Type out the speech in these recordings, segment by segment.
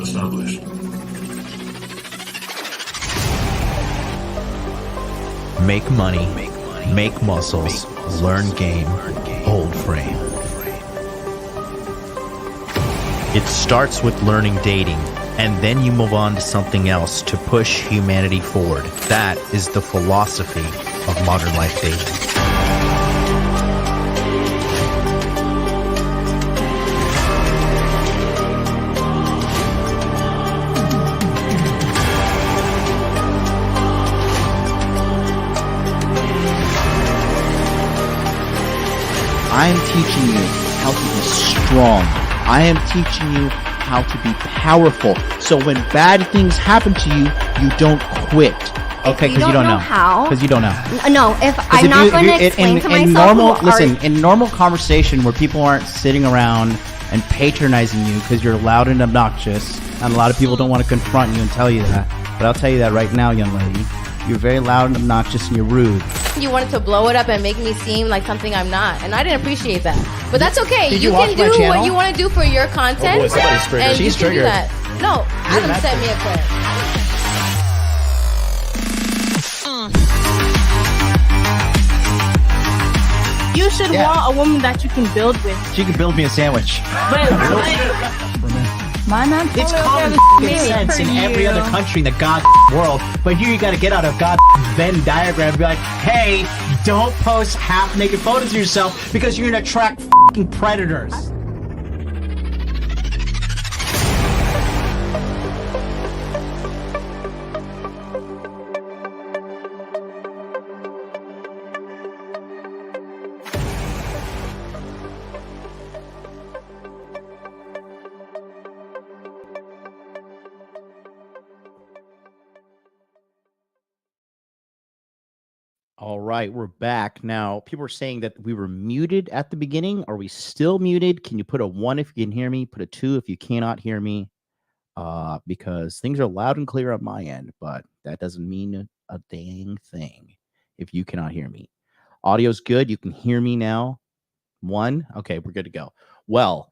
established. Make money, make muscles, learn game, hold frame. It starts with learning dating, and then you move on to something else to push humanity forward. That is the philosophy of modern life dating. I am teaching you how to be strong. I am teaching you how to be powerful. So when bad things happen to you, you don't quit. Okay, because you don't know how. Because you don't know. No, if I'm not going to explain to myself. In normal conversation where people aren't sitting around and patronizing you because you're loud and obnoxious, and a lot of people don't want to confront you and tell you that. But I'll tell you that right now, young lady. You're very loud and obnoxious and you're rude. You wanted to blow it up and make me seem like something I'm not, and I didn't appreciate that. But that's okay. You can do what you want to do for your content. Oh boy, somebody's triggered. And She's you can do triggered. that. No, Adam sent me a clip. You should want a woman that you can build with. She can build me a sandwich. My man, It's common sense in every other country in the god world, but here you got to get out of god Venn diagram and be like, hey, don't post half-naked photos of yourself because you're gonna attract fucking predators. All right, we're back. Now, people are saying that we were muted at the beginning. Are we still muted? Can you put a 1 if you can hear me? Put a 2 if you cannot hear me. Because things are loud and clear on my end, but that doesn't mean a dang thing if you cannot hear me. Audio's good. You can hear me now. 1. Okay, we're good to go. Well,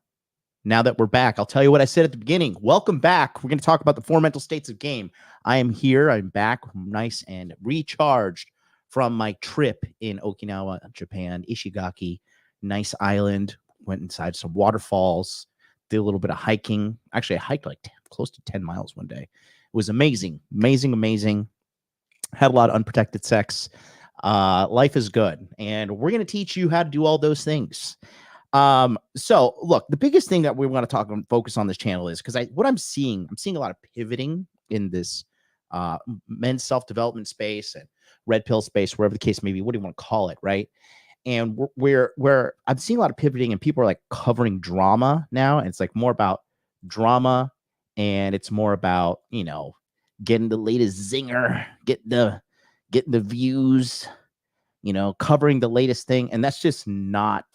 now that we're back, I'll tell you what I said at the beginning. Welcome back. We're going to talk about the 4 mental states of game. I am here. I'm back, nice and recharged from my trip in Okinawa, Japan, Ishigaki, nice island, went inside some waterfalls, did a little bit of hiking. Actually, I hiked like close to 10 miles one day. It was amazing, amazing. Had a lot of unprotected sex. Life is good. And we're going to teach you how to do all those things. So look, the biggest thing that we want to talk and focus on this channel is because what I'm seeing a lot of pivoting in this men's self-development space and red pill space, wherever the case may be. What do you want to call it, right? And where I'm seeing a lot of pivoting and people are like covering drama now, and it's like more about drama, and it's more about, you know, getting the latest zinger, getting the views, you know, covering the latest thing, and that's just not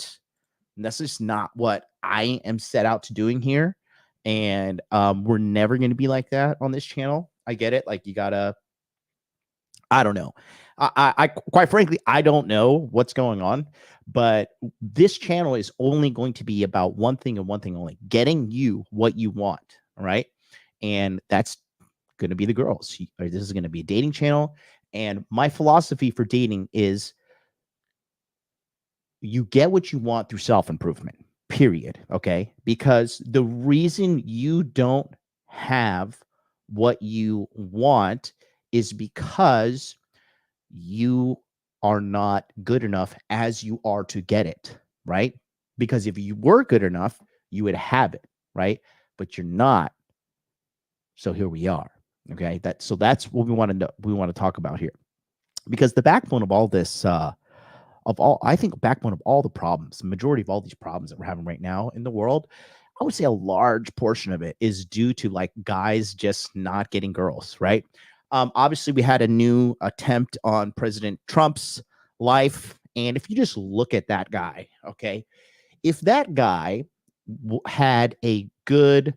what I am set out to doing here. And we're never going to be like that on this channel. I get it. Like, you gotta, I don't know. I quite frankly, I don't know what's going on, but this channel is only going to be about one thing and one thing only: getting you what you want. All right. And that's going to be the girls. This is going to be a dating channel. And my philosophy for dating is you get what you want through self-improvement, period. Okay. Because the reason you don't have what you want is because you are not good enough as you are to get it, right? Because if you were good enough, you would have it, right? But you're not. So here we are. Okay. So that's what we want to know. We want to talk about here, because the backbone of all this, I think backbone of all the problems, the majority of all these problems that we're having right now in the world, I would say a large portion of it is due to like guys just not getting girls, right? Obviously, we had a new attempt on President Trump's life. And if you just look at that guy, okay, if that guy had a good,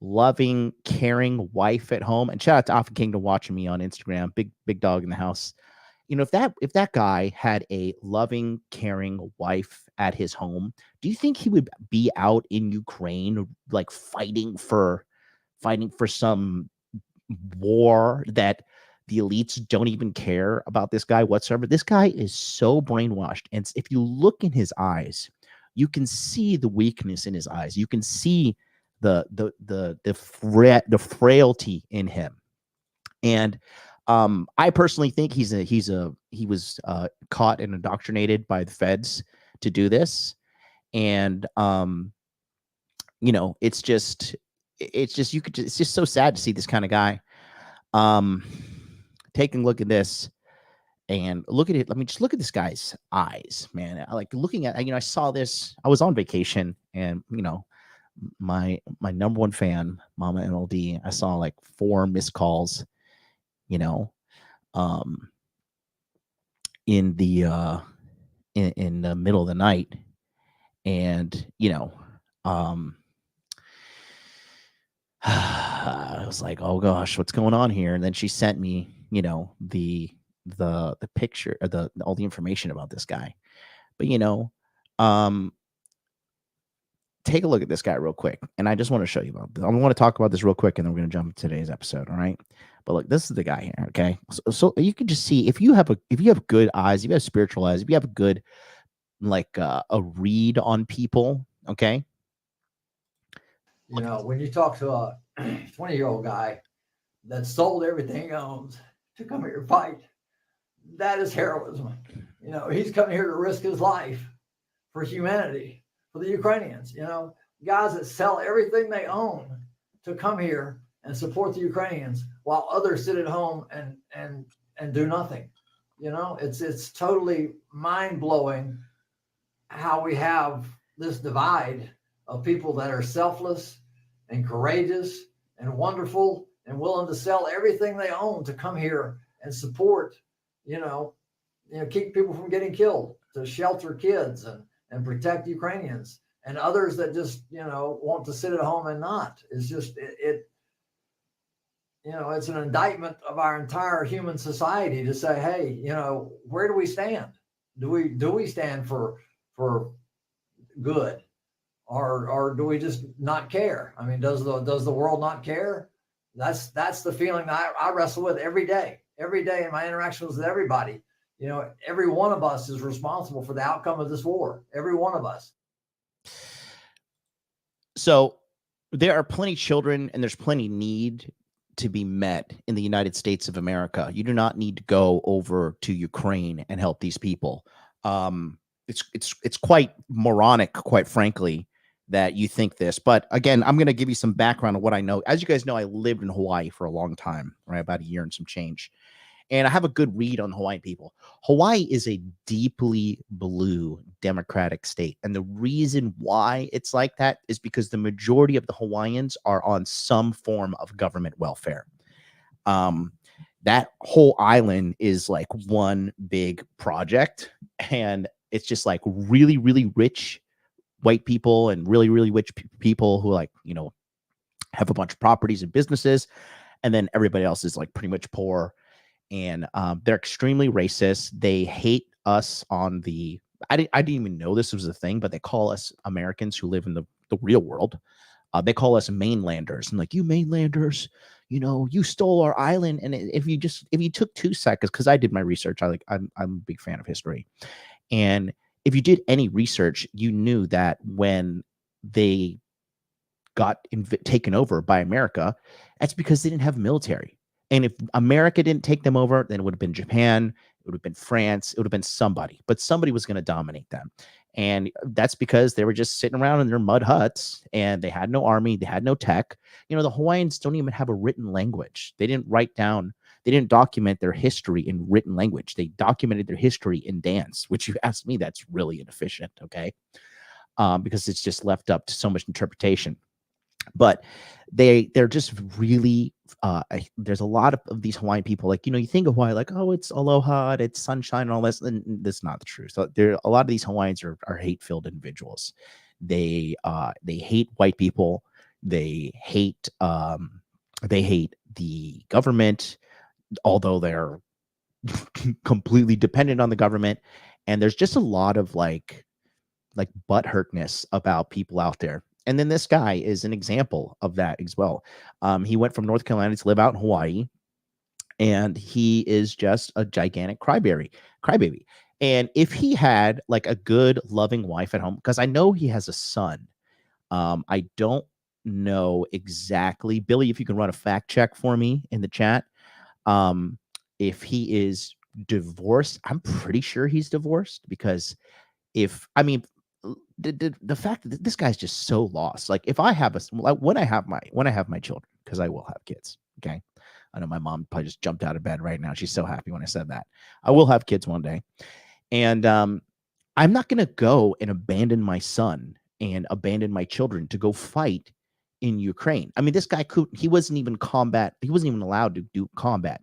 loving, caring wife at home, and shout out to Alpha Kingdom watching me on Instagram, big dog in the house. You know, if that guy had a loving, caring wife at his home, do you think he would be out in Ukraine like fighting for fighting for some war that the elites don't even care about this guy whatsoever. This guy is so brainwashed. And if you look in his eyes, you can see the weakness in his eyes. You can see the frailty in him. And I personally think he was caught and indoctrinated by the feds to do this. And it's just it's just so sad to see this kind of guy. Taking a look at this and look at it. Let me just look at this guy's eyes, man. I like looking at, I saw this, I was on vacation, and my number one fan, Mama MLD, I saw like 4 missed calls, in the in the middle of the night. And I was like, oh gosh, what's going on here? And then she sent me, the picture, or all the information about this guy. But take a look at this guy real quick, and I just want to show you about this. I want to talk about this real quick, and then we're going to jump into today's episode. All right, but look, this is the guy here. Okay, so you can just see if you have good eyes, if you have spiritual eyes, if you have a good a read on people. Okay, when you talk to a 20-year-old guy that sold everything he owns to come here to fight, that is heroism. He's coming here to risk his life for humanity, for the Ukrainians. Guys that sell everything they own to come here and support the Ukrainians while others sit at home and do nothing. It's totally mind-blowing how we have this divide of people that are selfless and courageous and wonderful and willing to sell everything they own to come here and support, keep people from getting killed, to shelter kids and protect Ukrainians, and others that just, want to sit at home and not. It's just, it's an indictment of our entire human society to say, hey, where do we stand? Do we stand for good, or do we just not care? I mean, does the world not care? That's the feeling that I wrestle with every day in my interactions with everybody. Every one of us is responsible for the outcome of this war. Every one of us. So there are plenty of children, and there's plenty need to be met in the United States of America. You do not need to go over to Ukraine and help these people. It's quite moronic, quite frankly, that you think this. But again, I'm going to give you some background on what I know. As you guys know, I lived in Hawaii for a long time, right? About a year and some change. And I have a good read on Hawaiian people. Hawaii is a deeply blue democratic state. And the reason why it's like that is because the majority of the Hawaiians are on some form of government welfare. That whole island is like one big project. And it's just like really, really rich white people and really, really rich people who have a bunch of properties and businesses. And then everybody else is like pretty much poor. And they're extremely racist. They hate us on the, I didn't even know this was a thing, but they call us Americans who live in the real world. They call us mainlanders, and like, you mainlanders, you stole our island. And if you took 2 seconds, because I did my research, I'm a big fan of history. And if you did any research, you knew that when they got taken over by America, that's because they didn't have military. And if America didn't take them over, then it would have been Japan, it would have been France, it would have been somebody. But somebody was going to dominate them. And that's because they were just sitting around in their mud huts, and they had no army, they had no tech. The Hawaiians don't even have a written language. They didn't document their history in written language. They documented their history in dance, which, you ask me, that's really inefficient, okay? Because it's just left up to so much interpretation. But they're just really there's a lot of these Hawaiian people, you think of Hawaii like, oh, it's aloha, it's sunshine and all this, and that's not the truth. So a lot of these Hawaiians are hate-filled individuals. They hate white people. They hate the government, although they're completely dependent on the government. And there's just a lot of like butthurtness about people out there. And then this guy is an example of that as well. He went from North Carolina to live out in Hawaii, and he is just a gigantic crybaby. And if he had like a good, loving wife at home, because I know he has a son. I don't know exactly, Billy, if you can run a fact check for me in the chat. If he is divorced, I'm pretty sure he's divorced, because the fact that this guy's just so lost. Like, if I have when I have my children, because I will have kids. Okay. I know my mom probably just jumped out of bed right now. She's so happy when I said that. I will have kids one day. And I'm not going to go and abandon my son and abandon my children to go fight in Ukraine. I mean, this guy he wasn't even combat. He wasn't even allowed to do combat.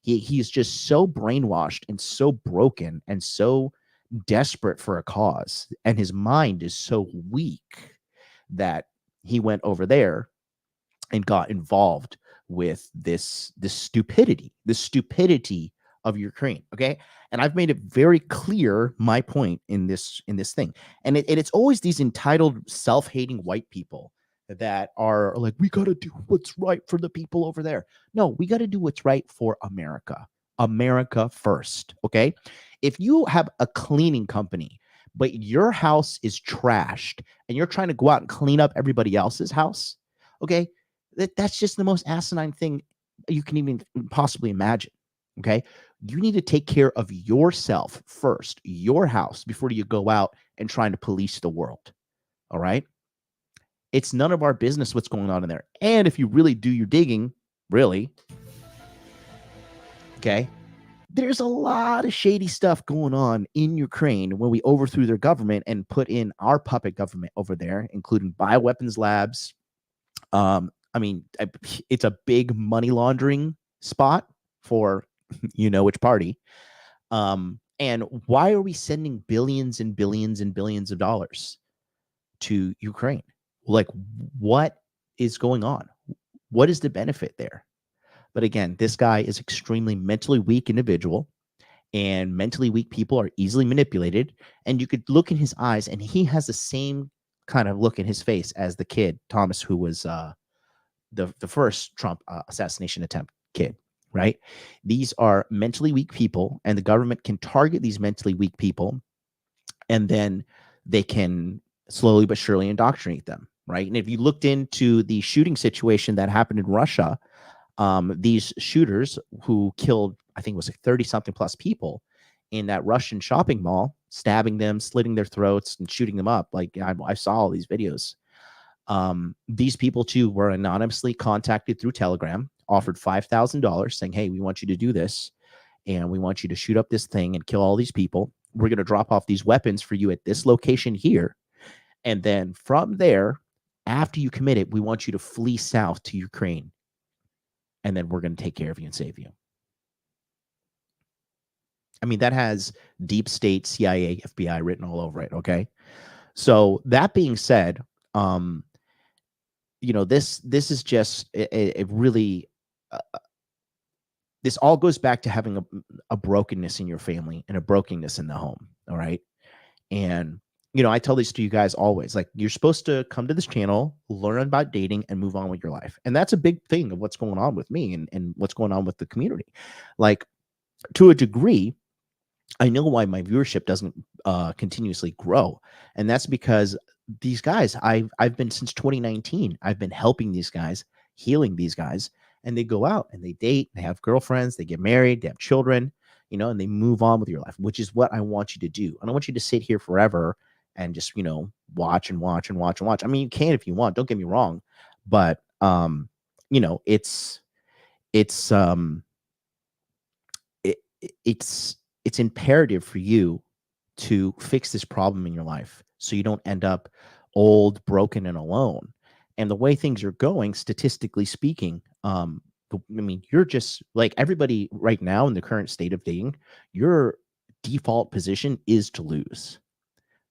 He is just so brainwashed and so broken and so desperate for a cause. And his mind is so weak that he went over there and got involved with this stupidity of Ukraine. Okay. And I've made it very clear my point in this thing. And it's always these entitled, self-hating white people that are like, we got to do what's right for the people over there. No, we got to do what's right for America first. Okay. If you have a cleaning company, but your house is trashed and you're trying to go out and clean up everybody else's house, okay, that's just the most asinine thing you can even possibly imagine. Okay. You need to take care of yourself first, your house, before you go out and trying to police the world. All right. It's none of our business what's going on in there. And if you really do your digging, really, okay, there's a lot of shady stuff going on in Ukraine when we overthrew their government and put in our puppet government over there, including bioweapons labs. It's a big money laundering spot for which party. And why are we sending billions and billions and billions of dollars to Ukraine? Like, what is going on? What is the benefit there? But again, this guy is extremely mentally weak individual, and mentally weak people are easily manipulated. And you could look in his eyes, and he has the same kind of look in his face as the kid, Thomas, who was the first Trump assassination attempt kid, right? These are mentally weak people, and the government can target these mentally weak people, and then they can slowly but surely indoctrinate them, right? And if you looked into the shooting situation that happened in Russia, these shooters who killed, I think it was like 30-something plus people in that Russian shopping mall, stabbing them, slitting their throats, and shooting them up. Like, I saw all these videos. These people too were anonymously contacted through Telegram, offered $5,000, saying, hey, we want you to do this, and we want you to shoot up this thing and kill all these people. We're going to drop off these weapons for you at this location here. And then from there, after you commit it, we want you to flee south to Ukraine. And then we're going to take care of you and save you. I mean, that has deep state, CIA, FBI written all over it. Okay. So that being said, this is just a really, this all goes back to having a brokenness in your family and a brokenness in the home. All right. And, I tell this to you guys always, like, you're supposed to come to this channel, learn about dating, and move on with your life. And that's a big thing of what's going on with me and what's going on with the community. Like, to a degree, I know why my viewership doesn't continuously grow. And that's because these guys, I've been since 2019, I've been helping these guys, healing these guys, and they go out and they date, they have girlfriends, they get married, they have children, and they move on with your life, which is what I want you to do. I don't want you to sit here forever and just, watch and watch and watch and watch. I mean, you can if you want, don't get me wrong, but it's imperative for you to fix this problem in your life so you don't end up old, broken, and alone. And the way things are going, statistically speaking, you're just like everybody right now in the current state of dating, your default position is to lose.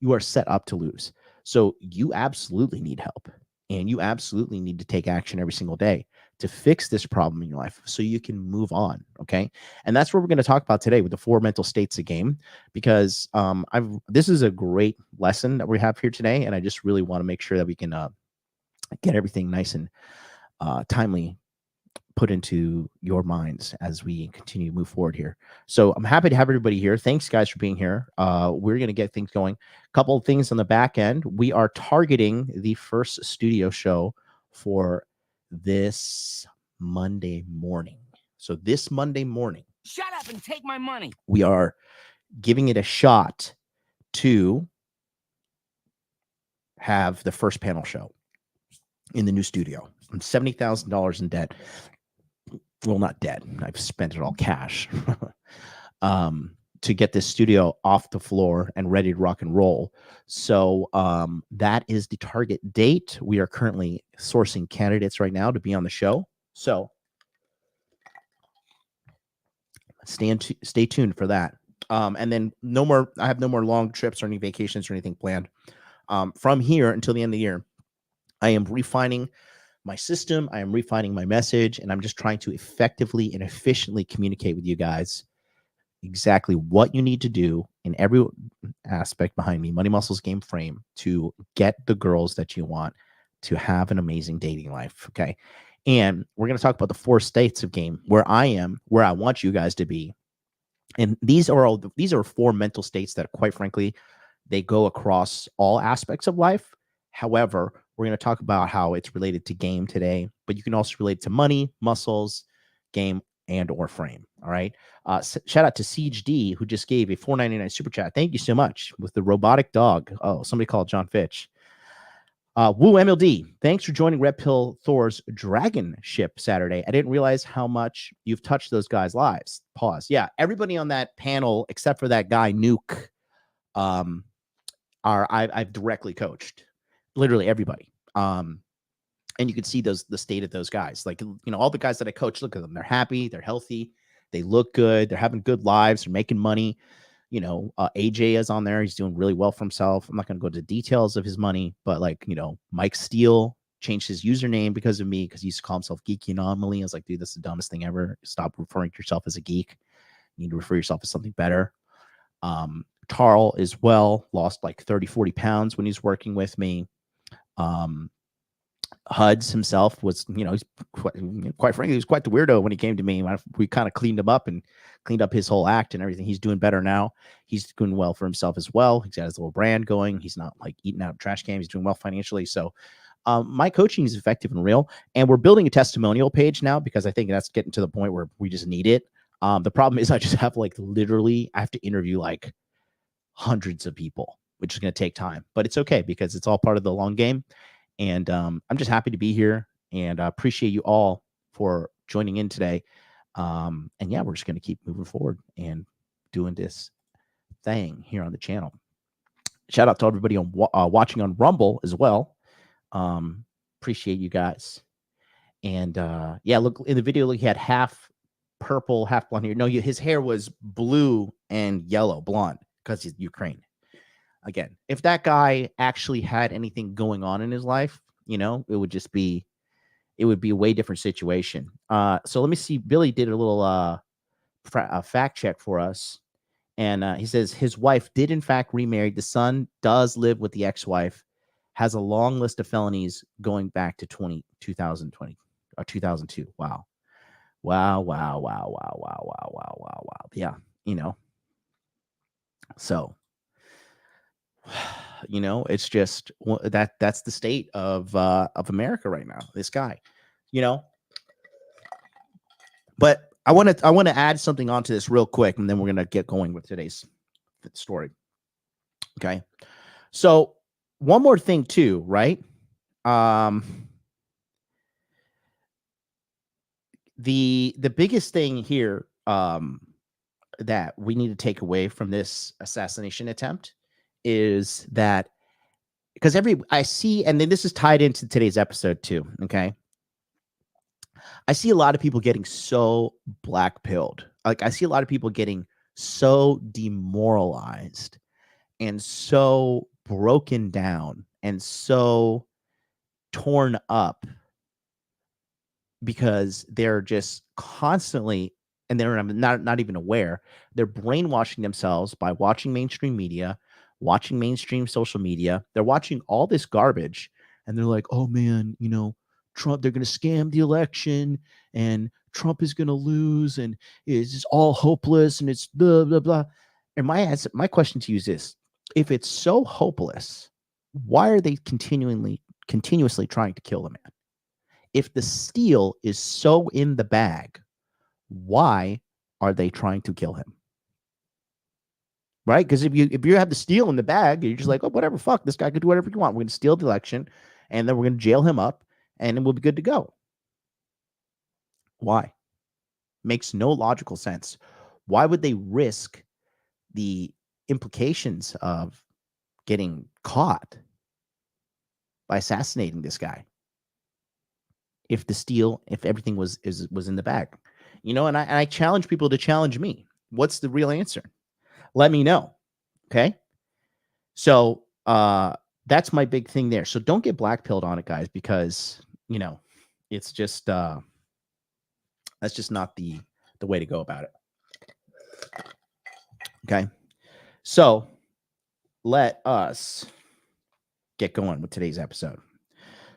You are set up to lose. So you absolutely need help, and you absolutely need to take action every single day to fix this problem in your life so you can move on. Okay. And that's what we're going to talk about today with the 4 mental states of game, because this is a great lesson that we have here today. And I just really want to make sure that we can get everything nice and timely put into your minds as we continue to move forward here. So I'm happy to have everybody here. Thanks, guys, for being here. We're going to get things going. A couple of things on the back end. We are targeting the first studio show for this Monday morning. So this Monday morning, shut up and take my money. We are giving it a shot to have the first panel show in the new studio. I'm $70,000 in debt. Well, not debt. I've spent it all cash to get this studio off the floor and ready to rock and roll. So that is the target date. We are currently sourcing candidates right now to be on the show. So stay tuned for that. And then I have no more long trips or any vacations or anything planned. From here until the end of the year, I am refining my system. I am refining my message, and I'm just trying to effectively and efficiently communicate with you guys exactly what you need to do in every aspect behind me, Money Muscles Game Frame, to get the girls that you want to have an amazing dating life. Okay. And we're going to talk about the 4 states of game where I am, where I want you guys to be. And these are 4 mental states that, quite frankly, they go across all aspects of life. However, we're going to talk about how it's related to game today, but you can also relate it to money, muscles, game, and or frame. All right. Shout out to Siege D, who just gave a $4.99 super chat. Thank you so much with the robotic dog. Oh, somebody called John Fitch. Woo MLD, thanks for joining Red Pill Thor's Dragon Ship Saturday. I didn't realize how much you've touched those guys' lives. Pause. Yeah, everybody on that panel, except for that guy Nuke, I've directly coached. Literally everybody. And you can see the state of those guys. Like, all the guys that I coach, look at them. They're happy, they're healthy, they look good, they're having good lives, they're making money. AJ is on there. He's doing really well for himself. I'm not going to go into details of his money, but Mike Steele changed his username because of me, because he used to call himself Geeky Anomaly. I was like, dude, that's the dumbest thing ever. Stop referring to yourself as a geek. You need to refer yourself as something better. Tarl as well lost like 30, 40 pounds when he's working with me. Huds himself was, he's quite frankly, he was quite the weirdo when he came to me. We kind of cleaned him up and cleaned up his whole act and everything. He's doing better now. He's doing well for himself as well. He's got his little brand going. He's not like eating out of trash cans. He's doing well financially. So my coaching is effective and real. And we're building a testimonial page now because I think that's getting to the point where we just need it. The problem is I just have I have to interview hundreds of people, which is going to take time, but it's okay because it's all part of the long game. And I'm just happy to be here and appreciate you all for joining in today. And yeah, we're just going to keep moving forward and doing this thing here on the channel. Shout out to everybody on watching on Rumble as well. Appreciate you guys. And yeah, look in the video, he had half purple, half blonde hair. No, his hair was blue and yellow, blonde, because he's Ukraine. Again, if that guy actually had anything going on in his life, it would be a way different situation. So let me see. Billy did a little fact check for us. And he says his wife did in fact remarry. The son does live with the ex-wife, has a long list of felonies going back to 2020 or 2002. Wow. Yeah. So, it's just that's the state of America right now. This guy, but I want to add something onto this real quick, and then we're gonna get going with today's story. Okay, so one more thing too, right? The biggest thing here that we need to take away from this assassination attempt is that, because I see, and then this is tied into today's episode too. Okay. I see a lot of people getting so black pilled. I see a lot of people getting so demoralized and so broken down and so torn up because they're just constantly, and they're not even aware, they're brainwashing themselves by watching mainstream media, watching mainstream social media. They're watching all this garbage and they're like, oh man, Trump, they're going to scam the election and Trump is going to lose and it's just all hopeless and it's blah, blah, blah. And my question to you is this: if it's so hopeless, why are they continuously trying to kill the man? If the steal is so in the bag, why are they trying to kill him? Right? Because if you have the steal in the bag, you're just like, oh, whatever, fuck, this guy could do whatever you want. We're going to steal the election, and then we're going to jail him up, and then we'll be good to go. Why? Makes no logical sense. Why would they risk the implications of getting caught by assassinating this guy if everything was in the bag? And I challenge people to challenge me. What's the real answer? Let me know. Okay. So that's my big thing there. So don't get blackpilled on it, guys, because it's just that's just not the way to go about it. Okay. So let us get going with today's episode.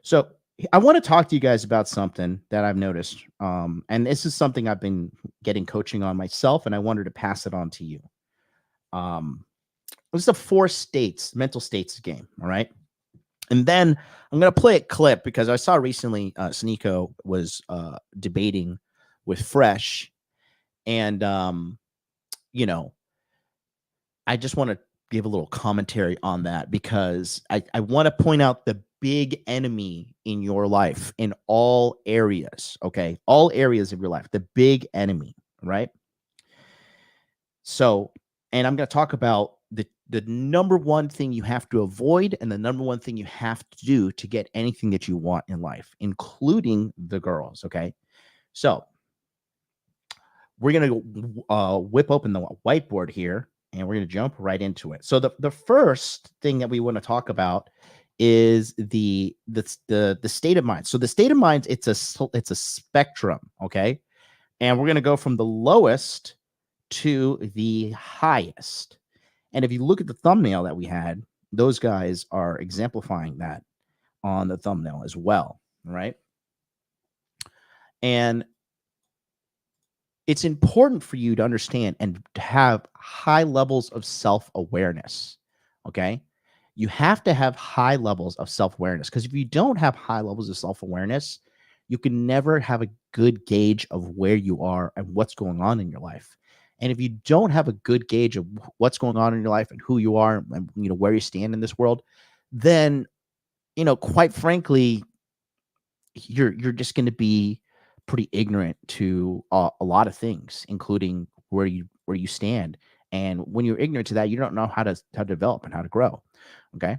So I want to talk to you guys about something that I've noticed. And this is something I've been getting coaching on myself, and I wanted to pass it on to you. It's the 4 mental states game. All right. And then I'm going to play a clip because I saw recently Sneeko was debating with Fresh. And, I just want to give a little commentary on that because I want to point out the big enemy in your life in all areas. Okay. All areas of your life, the big enemy. Right. So, and I'm going to talk about the number one thing you have to avoid and the number one thing you have to do to get anything that you want in life, including the girls. Okay. So we're going to whip open the whiteboard here and we're going to jump right into it. So the first thing that we want to talk about is the state of mind. So the state of mind, it's a spectrum. Okay. And we're going to go from the lowest to the highest. And if you look at the thumbnail that we had, those guys are exemplifying that on the thumbnail as well, right? And it's important for you to understand and to have high levels of self-awareness, okay? You have to have high levels of self-awareness because if you don't have high levels of self-awareness, you can never have a good gauge of where you are and what's going on in your life. And if you don't have a good gauge of what's going on in your life and who you are and where you stand in this world, then quite frankly, you're just going to be pretty ignorant to a lot of things, including where you stand. And when you're ignorant to that, you don't know how to develop and how to grow. Okay.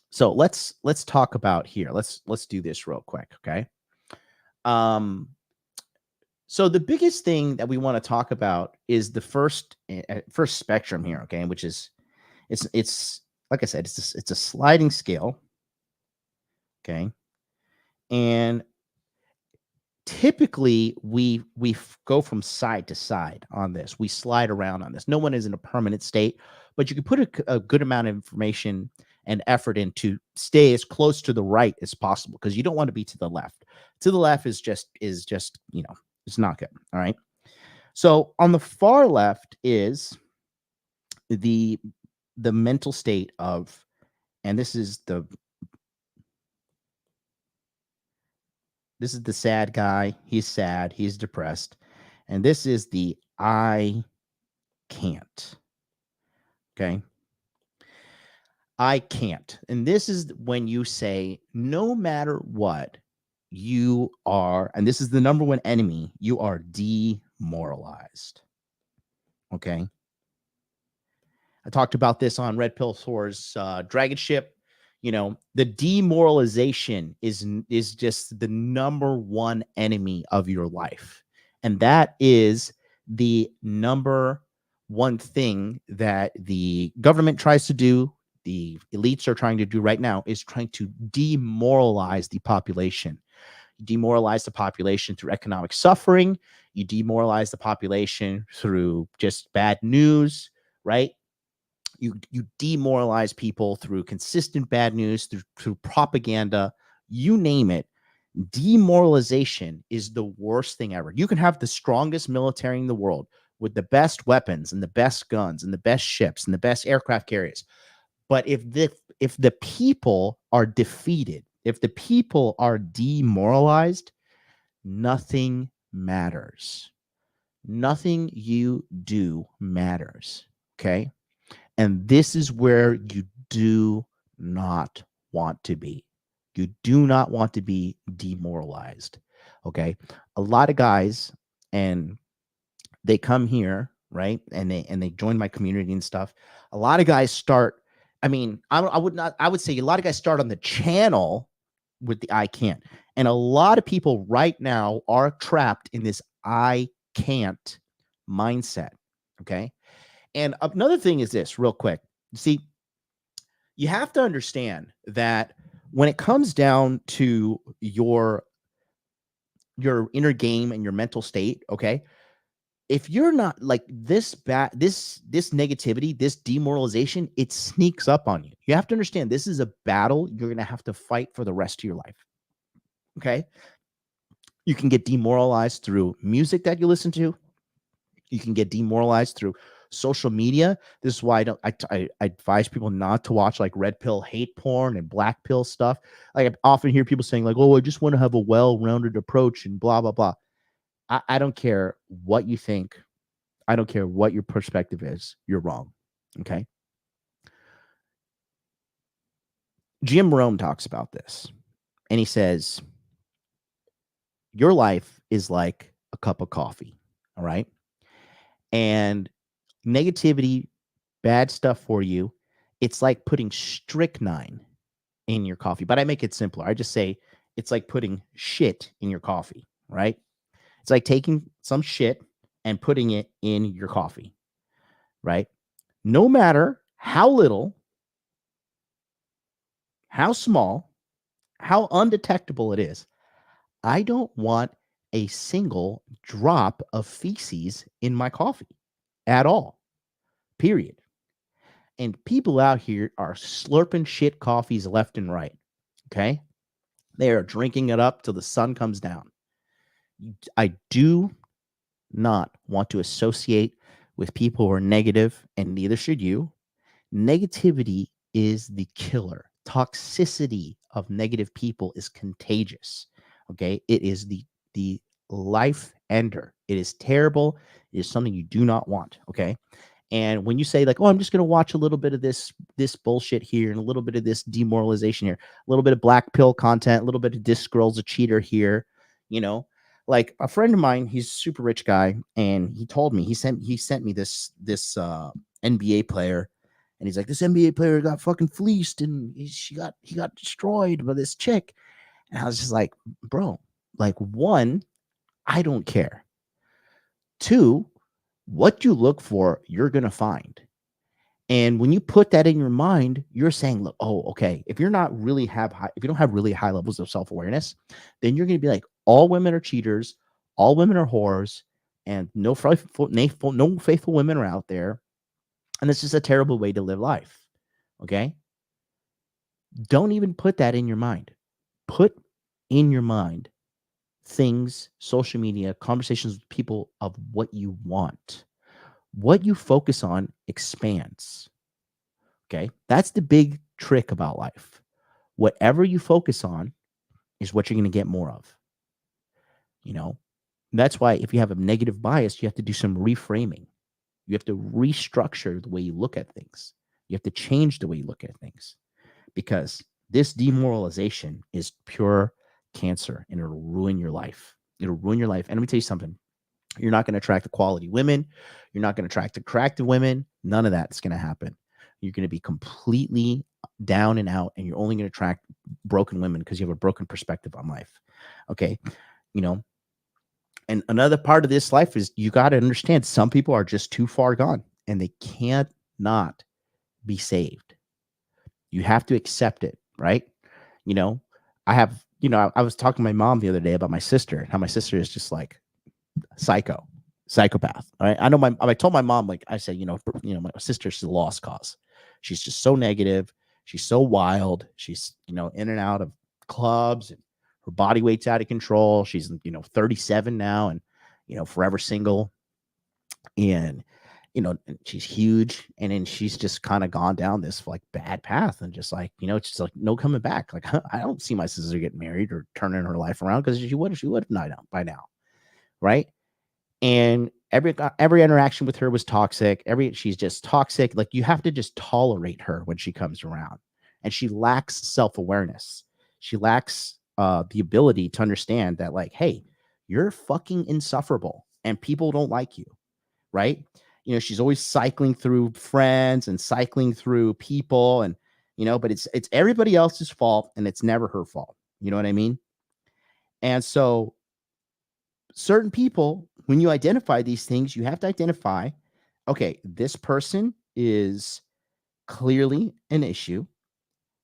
So let's talk about here. Let's do this real quick. Okay. So the biggest thing that we want to talk about is the first spectrum here, okay, which is it's like I said, it's a sliding scale, okay, and typically we go from side to side on this. We slide around on this. No one is in a permanent state, but you can put a good amount of information and effort in to stay as close to the right as possible because you don't want to be to the left. To the left is just it's not good. All right. So on the far left is the mental state of, and this is the sad guy. He's sad. He's depressed. And this is the I can't. Okay. I can't. And this is when you say, no matter what, you are, and this is the number one enemy, you are demoralized. Okay. I talked about this on Red Pill Sour's Dragon Ship. The demoralization is just the number one enemy of your life. And that is the number one thing that the government tries to do, the elites are trying to do right now, is trying to demoralize the population. You demoralize the population through economic suffering. You demoralize the population through just bad news, right? You demoralize people through consistent bad news, through propaganda, you name it. Demoralization is the worst thing ever. You can have the strongest military in the world with the best weapons and the best guns and the best ships and the best aircraft carriers. But if the people are defeated, if the people are demoralized, nothing matters. Nothing you do matters. Okay. And this is where you do not want to be. You do not want to be demoralized. Okay. A lot of guys, and they come here, right? And they join my community and stuff. A lot of guys start. I mean, I would say a lot of guys start on the channel with the I can't. And a lot of people right now are trapped in this I can't mindset. Okay. And another thing is this, real quick. See, you have to understand that when it comes down to your inner game and your mental state, okay, if you're not like this negativity, this demoralization, it sneaks up on you. You have to understand this is a battle you're going to have to fight for the rest of your life. Okay. You can get demoralized through music that you listen to. You can get demoralized through social media. This is why I advise people not to watch like red pill hate porn and black pill stuff. Like I often hear people saying like, oh, I just want to have a well-rounded approach and blah, blah, blah. I don't care what you think. I don't care what your perspective is. You're wrong. Okay. Jim Rome talks about this, and he says, your life is like a cup of coffee. All right. And negativity, bad stuff for you, it's like putting strychnine in your coffee. But I make it simpler. I just say it's like putting shit in your coffee, right? It's like taking some shit and putting it in your coffee, right? No matter how little, how small, how undetectable it is, I don't want a single drop of feces in my coffee at all, period. And people out here are slurping shit coffees left and right, okay? They are drinking it up till the sun comes down. I do not want to associate with people who are negative, and neither should you. Negativity is the killer. Toxicity of negative people is contagious. Okay. It is the life ender. It is terrible. It is something you do not want. Okay. And when you say like, oh, I'm just going to watch a little bit of this bullshit here and a little bit of this demoralization here, a little bit of black pill content, a little bit of this girl's a cheater here, you know, like a friend of mine, he's a super rich guy. And he told me, he sent me this NBA player. And he's like, this NBA player got fucking fleeced and he got destroyed by this chick. And I was just like, bro, like, one, I don't care. Two, what you look for, you're going to find. And when you put that in your mind, you're saying, look, oh, okay, if you don't have really high levels of self-awareness, then you're going to be like, all women are cheaters, all women are whores, and no faithful women are out there. And it's just a terrible way to live life. Okay. Don't even put that in your mind. Put in your mind things, social media, conversations with people of what you want. What you focus on expands. Okay. That's the big trick about life. Whatever you focus on is what you're going to get more of. You know, that's why if you have a negative bias, you have to do some reframing. You have to restructure the way you look at things. You have to change the way you look at things, because this demoralization is pure cancer and it'll ruin your life. It'll ruin your life. And let me tell you something. You're not going to attract the quality women. You're not going to attract attractive women. None of that's going to happen. You're going to be completely down and out, and you're only going to attract broken women because you have a broken perspective on life. Okay. You know, and another part of this life is you got to understand some people are just too far gone and they can't not be saved. You have to accept it, right? You know, I was talking to my mom the other day about my sister, how my sister is just like psychopath. Right? I told my mom, like I said, my sister's a lost cause. She's just so negative. She's so wild. She's, in and out of clubs, and her body weight's out of control. She's, 37 now, and, forever single. And, and she's huge. And then she's just kind of gone down this like bad path, and just like, it's just like no coming back. Like, I don't see my sister getting married or turning her life around, because she would by now. Right. And every interaction with her was toxic. She's just toxic. Like, you have to just tolerate her when she comes around. And she lacks self-awareness. She lacks the ability to understand that, like, hey, you're fucking insufferable and people don't like you. Right. She's always cycling through friends and cycling through people, and, but it's everybody else's fault, and it's never her fault. You know what I mean? And so certain people, when you identify these things, you have to identify, okay, this person is clearly an issue,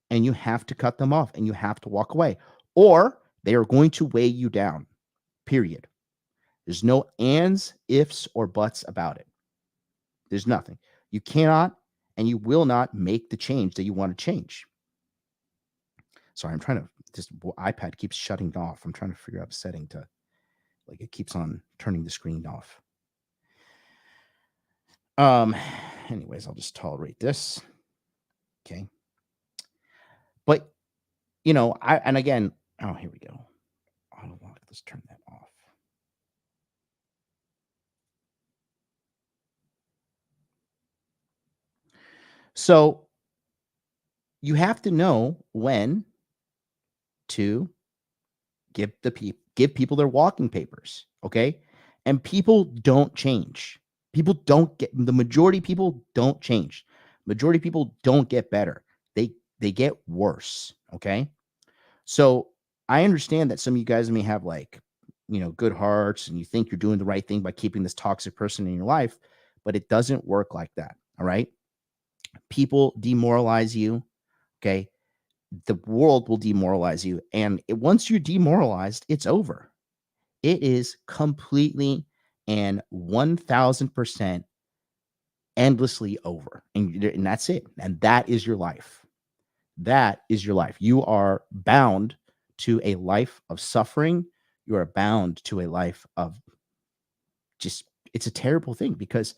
and you have to cut them off, and you have to walk away, or they are going to weigh you down, period. There's no ands, ifs, or buts about it. There's nothing. You cannot and you will not make the change that you want to change. Sorry, I'm trying to, this iPad keeps shutting off. I'm trying to figure out a setting to, like, it keeps on turning the screen off. Anyways, I'll just tolerate this. Okay. But, and again, oh, here we go. I don't want, let's turn that off. So you have to know when to give people their walking papers. Okay. And people don't change. The majority of people don't change. Majority of people don't get better. They get worse. Okay. So I understand that some of you guys may have, like, good hearts, and you think you're doing the right thing by keeping this toxic person in your life, but it doesn't work like that. All right. People demoralize you. Okay. The world will demoralize you. And once you're demoralized, it's over. It is completely and 1000% endlessly over. And that's it. And that is your life. That is your life. You are bound to a life of suffering. You are bound to a life of just, it's a terrible thing, because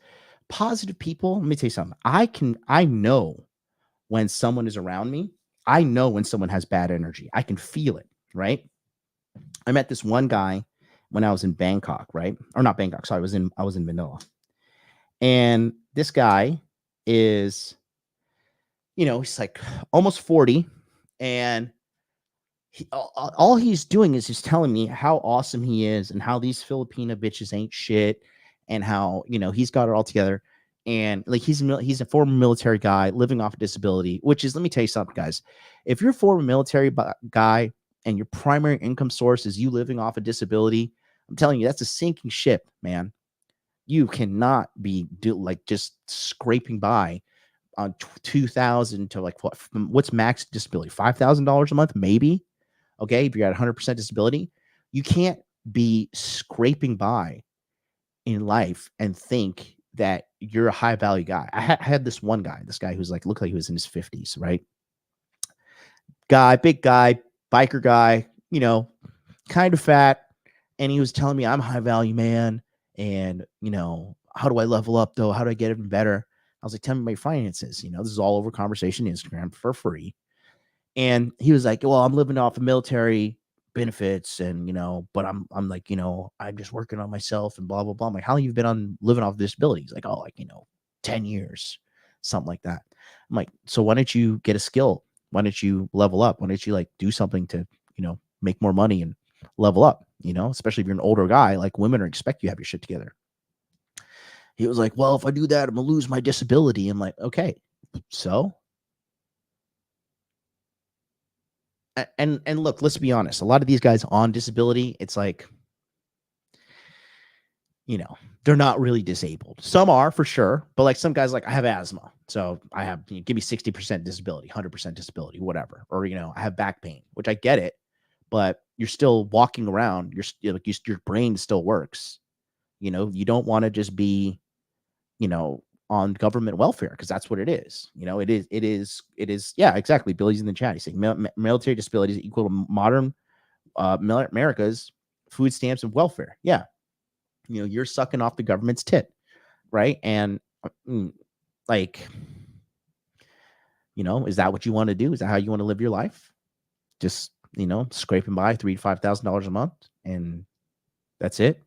positive people, let me tell you something. I know when someone is around me. I know when someone has bad energy. I can feel it, right? I met this one guy when I was in Bangkok, right? Or not Bangkok, sorry, I was in Manila. And this guy is, he's like almost 40, and all he's doing is just telling me how awesome he is, and how these Filipina bitches ain't shit, and how, he's got it all together. And like, he's a former military guy living off a disability, which is, let me tell you something, guys. If you're a former military guy and your primary income source is you living off a disability, I'm telling you, that's a sinking ship, man. You cannot be just scraping by on 2,000 to like what's max disability? $5,000 a month, maybe. Okay, if you're at 100% disability, you can't be scraping by in life and think that you're a high value guy. I had this guy who's like, looked like he was in his 50s, right? Big guy, biker guy, kind of fat. And he was telling me, I'm a high value man. And, how do I level up though? How do I get even better? I was like, tell me my finances. This is all over conversation Instagram for free. And he was like, well, I'm living off of military benefits, and, but I'm like, I'm just working on myself and blah, blah, blah. I'm like, how long have you been living off disability? He's like, oh, like, 10 years, something like that. I'm like, so why don't you get a skill? Why don't you level up? Why don't you like do something to, make more money and level up, especially if you're an older guy, like women are expect you to have your shit together. He was like, well, if I do that, I'm gonna lose my disability. I'm like, okay, so. And look, let's be honest. A lot of these guys on disability, it's like, they're not really disabled. Some are for sure, but like some guys, like I have asthma, so I have, give me 60% disability, 100% disability, whatever. Or I have back pain, which I get it, but you're still walking around. Your brain still works. You don't want to just be, on government welfare, because that's what it is. It is. Yeah, exactly. Billy's in the chat. He's saying military disabilities equal to modern America's food stamps and welfare. Yeah. You're sucking off the government's tit, right? And like, is that what you want to do? Is that how you want to live your life? Just, scraping by $3,000 to $5,000 a month, and that's it,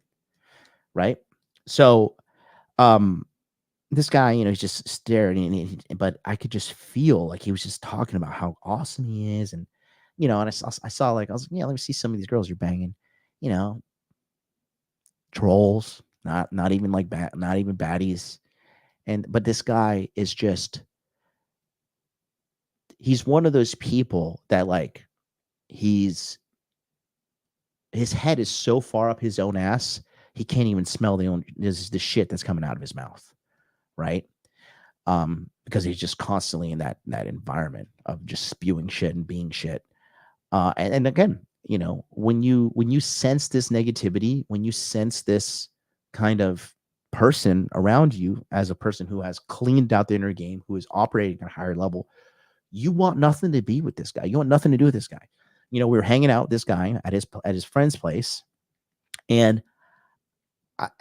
right? So, this guy, he's just staring, but I could just feel like he was just talking about how awesome he is, and and I saw like, I was like, yeah, let me see some of these girls you're banging, trolls, not even like not even baddies, but this guy is just, he's one of those people that like, his head is so far up his own ass, he can't even smell the shit that's coming out of his mouth, right? Because he's just constantly in that environment of just spewing shit and being shit. And again, when you sense this negativity, when you sense this kind of person around you as a person who has cleaned out the inner game, who is operating at a higher level, you want nothing to be with this guy. You want nothing to do with this guy. We were hanging out with this guy at his friend's place, and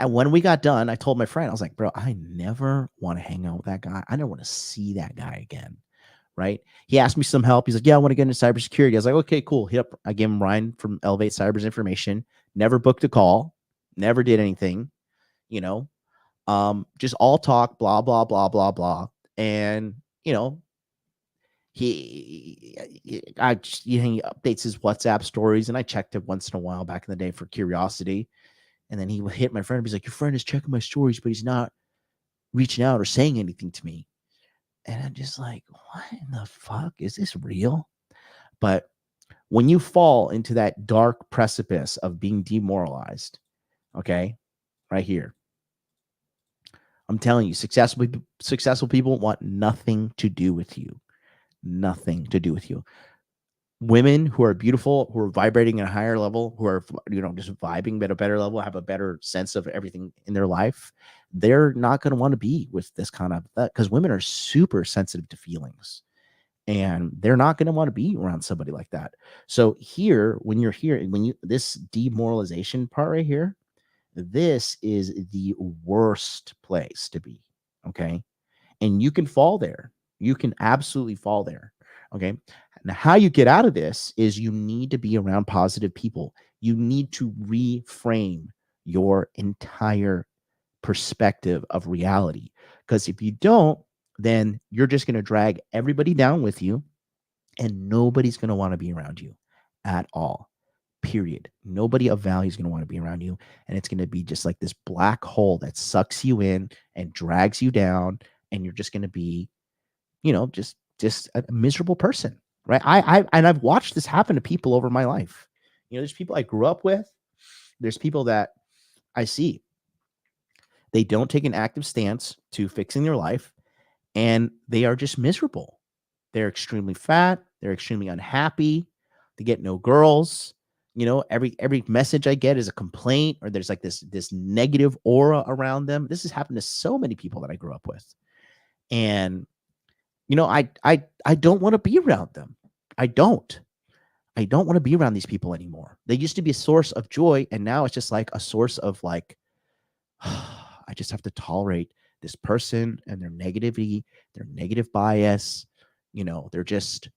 when we got done, I told my friend, I was like, bro, I never want to hang out with that guy. I never want to see that guy again. Right. He asked me some help. He's like, yeah, I want to get into cybersecurity. I was like, okay, cool. I gave him Ryan from Elevate Cyber's information. Never booked a call. Never did anything, just all talk, blah, blah, blah, blah, blah. And, he updates his WhatsApp stories, and I checked it once in a while back in the day for curiosity. And then he would hit my friend. He's like, your friend is checking my stories, but he's not reaching out or saying anything to me. And I'm just like, what in the fuck? Is this real? But when you fall into that dark precipice of being demoralized, okay, right here, I'm telling you, successful people want nothing to do with you. Nothing to do with you. Women who are beautiful, who are vibrating at a higher level, who are, just vibing at a better level, have a better sense of everything in their life, they're not going to want to be with this kind of, because women are super sensitive to feelings, and they're not going to want to be around somebody like that. So here, when you're here, this demoralization part right here, this is the worst place to be. Okay. And you can fall there. You can absolutely fall there. Okay. Now, how you get out of this is you need to be around positive people. You need to reframe your entire perspective of reality. Because if you don't, then you're just going to drag everybody down with you, and nobody's going to want to be around you at all. Period. Nobody of value is going to want to be around you. And it's going to be just like this black hole that sucks you in and drags you down. And you're just going to be, just a miserable person. Right. I've watched this happen to people over my life. There's people I grew up with. There's people that I see. They don't take an active stance to fixing their life, and they are just miserable. They're extremely fat. They're extremely unhappy. They get no girls. Every message I get is a complaint, or there's like this negative aura around them. This has happened to so many people that I grew up with. And, I don't want to be around them. I don't want to be around these people anymore. They used to be a source of joy, and now it's just like a source of like, I just have to tolerate this person and their negativity, their negative bias. They're just,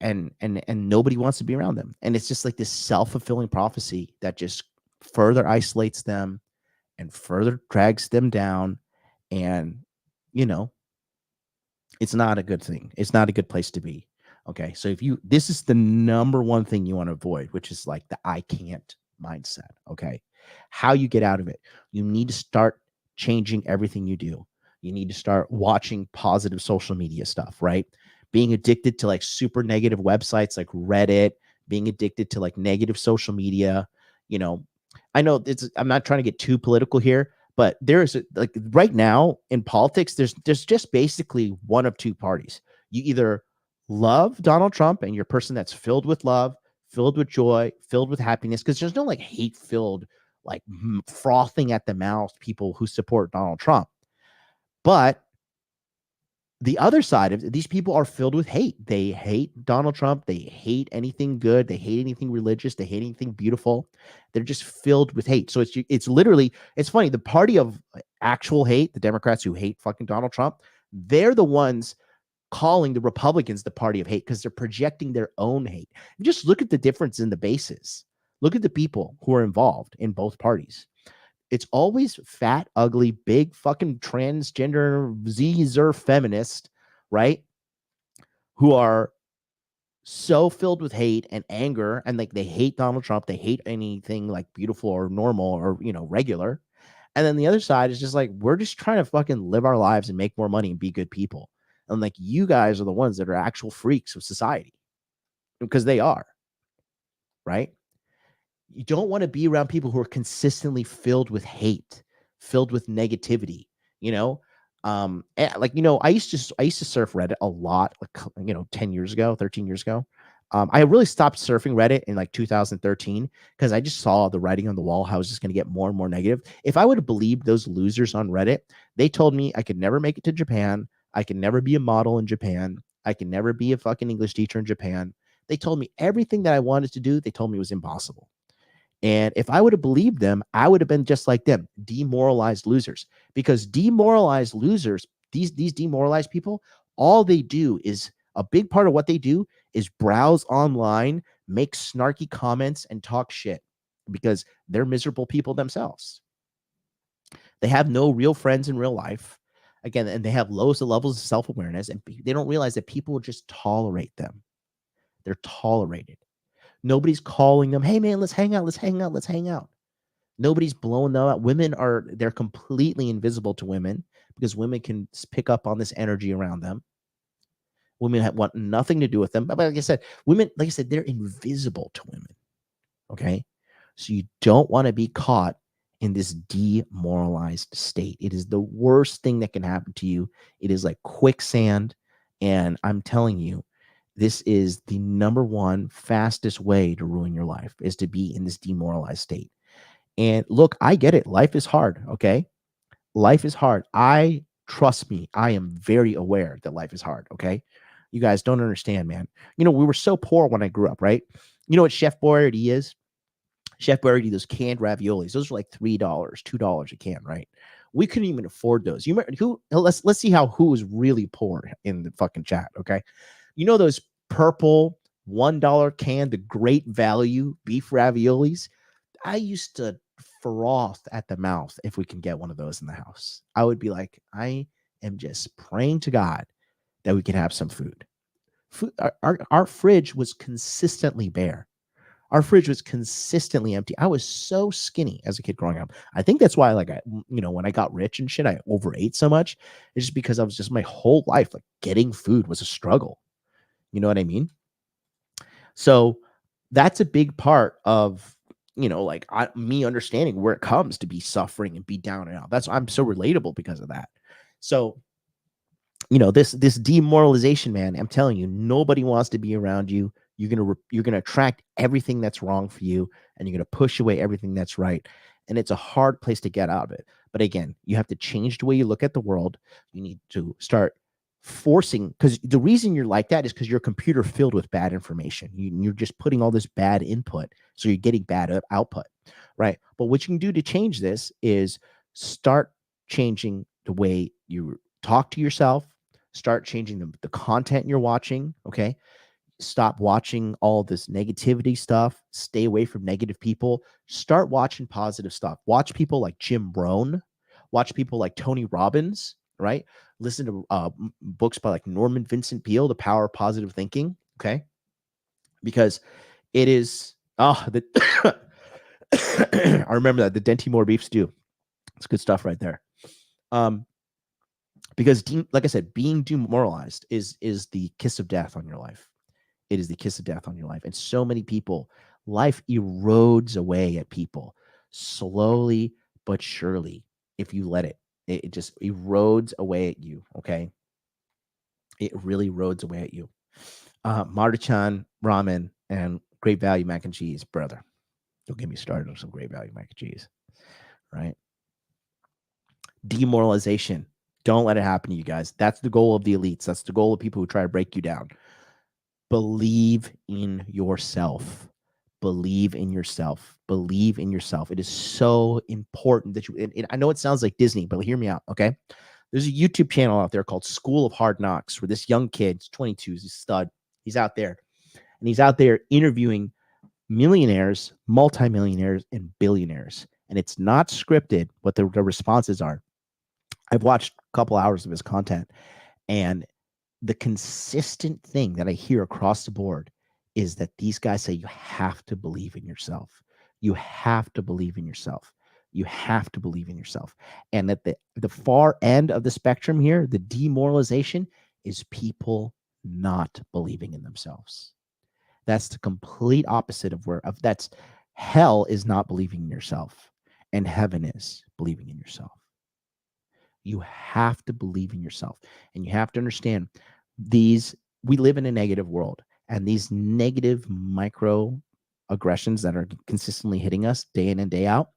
and nobody wants to be around them. And it's just like this self-fulfilling prophecy that just further isolates them and further drags them down. And, it's not a good thing. It's not a good place to be. Okay. So this is the number one thing you want to avoid, which is like the I can't mindset. Okay. How you get out of it. You need to start changing everything you do. You need to start watching positive social media stuff, right? Being addicted to like super negative websites like Reddit, being addicted to like negative social media. I know I'm not trying to get too political here, but there's like right now in politics, there's just basically one of two parties. You either love Donald Trump and you're a person that's filled with love, filled with joy, filled with happiness, because there's no like hate-filled, like frothing at the mouth people who support Donald Trump. But the other side of these people are filled with hate. They hate Donald Trump. They hate anything good. They hate anything religious. They hate anything beautiful. They're just filled with hate. So it's literally, it's funny. The party of actual hate, the Democrats who hate fucking Donald Trump, they're the ones calling the Republicans the party of hate because they're projecting their own hate. Just look at the difference in the bases. Look at the people who are involved in both parties. It's always fat, ugly, big fucking transgender Zer feminist, right? Who are so filled with hate and anger, and like they hate Donald Trump, they hate anything like beautiful or normal or regular. And then the other side is just like, we're just trying to fucking live our lives and make more money and be good people. And like, you guys are the ones that are actual freaks of society, because they are, right? You don't want to be around people who are consistently filled with hate, filled with negativity, I used to surf Reddit a lot, 10 years ago, 13 years ago. I really stopped surfing Reddit in like 2013 because I just saw the writing on the wall, how I was just going to get more and more negative. If I would have believed those losers on Reddit, they told me I could never make it to Japan. I could never be a model in Japan. I could never be a fucking English teacher in Japan. They told me everything that I wanted to do. They told me was impossible. And if I would have believed them, I would have been just like them, demoralized losers. Because demoralized losers, these demoralized people, all they do is, a big part of what they do is browse online, make snarky comments, and talk shit because they're miserable people themselves. They have no real friends in real life. Again, and they have low levels of self-awareness, and they don't realize that people will just tolerate them. They're tolerated. Nobody's calling them, hey man, let's hang out, let's hang out, let's hang out. Nobody's blowing them out. They're completely invisible to women because women can pick up on this energy around them. Women want nothing to do with them. But like I said, they're invisible to women. Okay. So you don't want to be caught in this demoralized state. It is the worst thing that can happen to you. It is like quicksand. And I'm telling you, this is the number one fastest way to ruin your life, is to be in this demoralized state. And look, I get it. Life is hard. Okay. Life is hard. Trust me, I am very aware that life is hard. Okay. You guys don't understand, man. We were so poor when I grew up, right? You know what Chef Boyardee is? Chef Boyardee, those canned raviolis, those are like $3, $2 a can, right? We couldn't even afford those. You remember who? Let's see who was really poor in the fucking chat. Okay. Those purple $1 can, the great value beef raviolis? I used to froth at the mouth if we can get one of those in the house. I would be like, I am just praying to God that we can have some food. Our fridge was consistently bare. Our fridge was consistently empty. I was so skinny as a kid growing up. I think that's why, when I got rich and shit, I overate so much. It's just because I was just, my whole life, like, getting food was a struggle. You know what I mean? So that's a big part of, me understanding where it comes to be suffering and be down and out. I'm so relatable because of that. So, this demoralization, man, I'm telling you, nobody wants to be around you. You're gonna attract everything that's wrong for you, and you're gonna push away everything that's right. And it's a hard place to get out of it. But again, you have to change the way you look at the world. You need to start forcing, because the reason you're like that is because your computer filled with bad information. You're just putting all this bad input, so you're getting bad output, right? But what you can do to change this is start changing the way you talk to yourself. Start changing the content you're watching. Okay. Stop watching all this negativity stuff. Stay away from negative people. Start watching positive stuff. Watch people like Jim Rohn. Watch people like Tony Robbins, right? Listen to books by like Norman Vincent Peale, The Power of Positive Thinking, okay? Because it is, I remember that, the Dentimore beef stew. It's good stuff right there. Because like I said, being demoralized is the kiss of death on your life. It is the kiss of death on your life. And so many people, life erodes away at people slowly but surely. If you let it, it just erodes away at you. Okay. It really erodes away at you. Maruchan ramen and Great Value mac and cheese, brother. Don't get me started on some Great Value mac and cheese, right? Demoralization Don't let it happen to you guys. That's the goal of the elites. That's the goal of people who try to break you down. Believe in yourself. Believe in yourself. Believe in yourself. It is so important that you, and I know it sounds like Disney, but hear me out, okay? There's a YouTube channel out there called School of Hard Knocks where this young kid, he's 22, he's a stud. He's out there, and he's out there interviewing millionaires, multimillionaires, and billionaires. And it's not scripted what the responses are. I've watched a couple hours of his content, and the consistent thing that I hear across the board is that these guys say you have to believe in yourself. You have to believe in yourself. You have to believe in yourself. And at the far end of the spectrum here, the demoralization is people not believing in themselves. That's the complete opposite of that's hell is not believing in yourself, and heaven is believing in yourself. You have to believe in yourself, and you have to understand we live in a negative world, and these negative micro aggressions that are consistently hitting us day in and day out,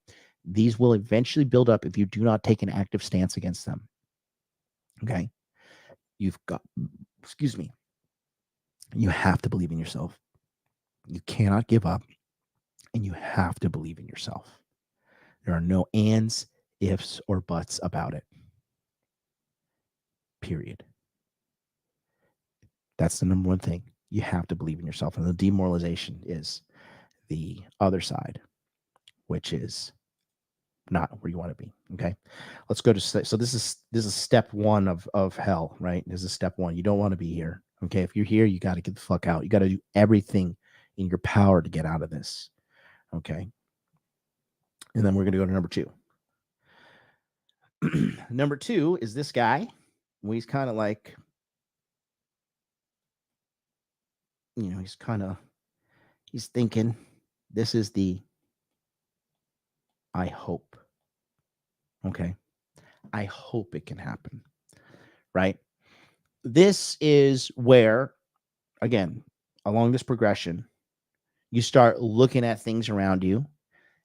these will eventually build up if you do not take an active stance against them. Okay. You have to believe in yourself. You cannot give up, and you have to believe in yourself. There are no ands, ifs, or buts about it. Period. That's the number one thing. You have to believe in yourself. And the demoralization is the other side, which is not where you want to be. Okay. Let's go to, so this is step one of hell, right? This is step one. You don't want to be here. Okay. If you're here, you got to get the fuck out. You got to do everything in your power to get out of this. Okay. And then we're going to go to number two. Number two is this guy. He's kind of like, he's thinking, this is the I hope. Okay. I hope it can happen. Right. This is where, again, along this progression, you start looking at things around you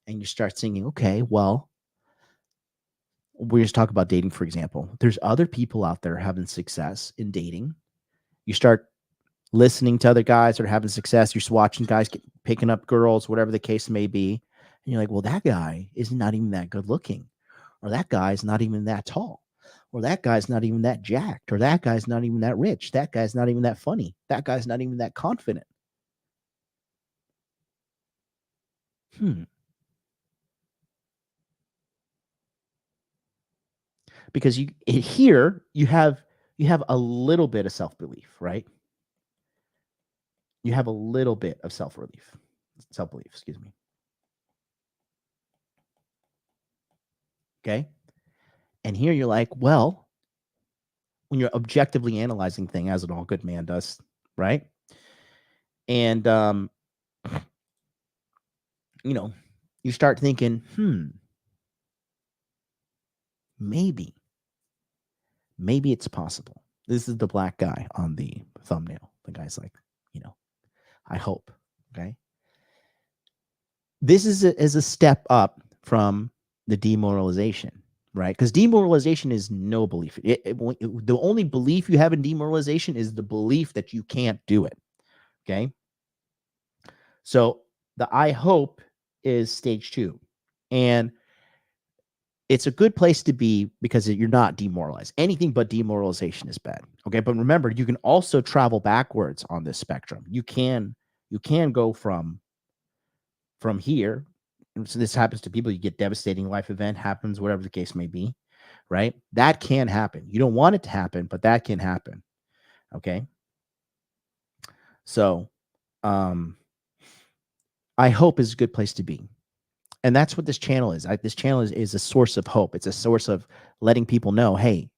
and you start thinking, okay, well, we just talk about dating, for example. There's other people out there having success in dating. You start listening to other guys that are having success. You're watching guys picking up girls, whatever the case may be. And you're like, well, that guy is not even that good looking, or that guy's not even that tall, or that guy's not even that jacked, or that guy's not even that rich. That guy's not even that funny. That guy's not even that confident. Because you have a little bit of self-belief, right? You have a little bit of self-belief, excuse me. Okay. And here you're like, well, when you're objectively analyzing things, as an all good man does, right? And, you start thinking, maybe it's possible. This is the black guy on the thumbnail. The guy's like, I hope. Okay. This is a step up from the demoralization, right? Because demoralization is no belief. The only belief you have in demoralization is the belief that you can't do it. Okay. So the I hope is stage 2. And it's a good place to be because you're not demoralized. Anything but demoralization is bad. Okay. But remember, you can also travel backwards on this spectrum. You can go from here. And so this happens to people. You get devastating life event happens, whatever the case may be, right? That can happen. You don't want it to happen, but that can happen. Okay. So, I hope is a good place to be. And that's what this channel is. This channel is a source of hope. It's a source of letting people know, hey,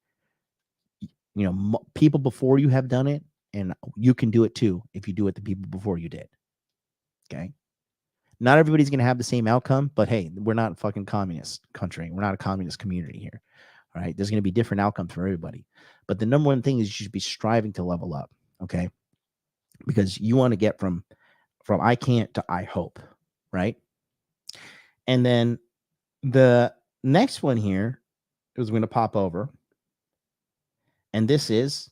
people before you have done it, and you can do it too if you do it the people before you did. Okay. Not everybody's going to have the same outcome, but hey, we're not a fucking communist country. We're not a communist community here. All right. There's going to be different outcomes for everybody. But the number one thing is you should be striving to level up. Okay. Because you want to get from I can't to I hope. Right. And then the next one here is going to pop over. And this is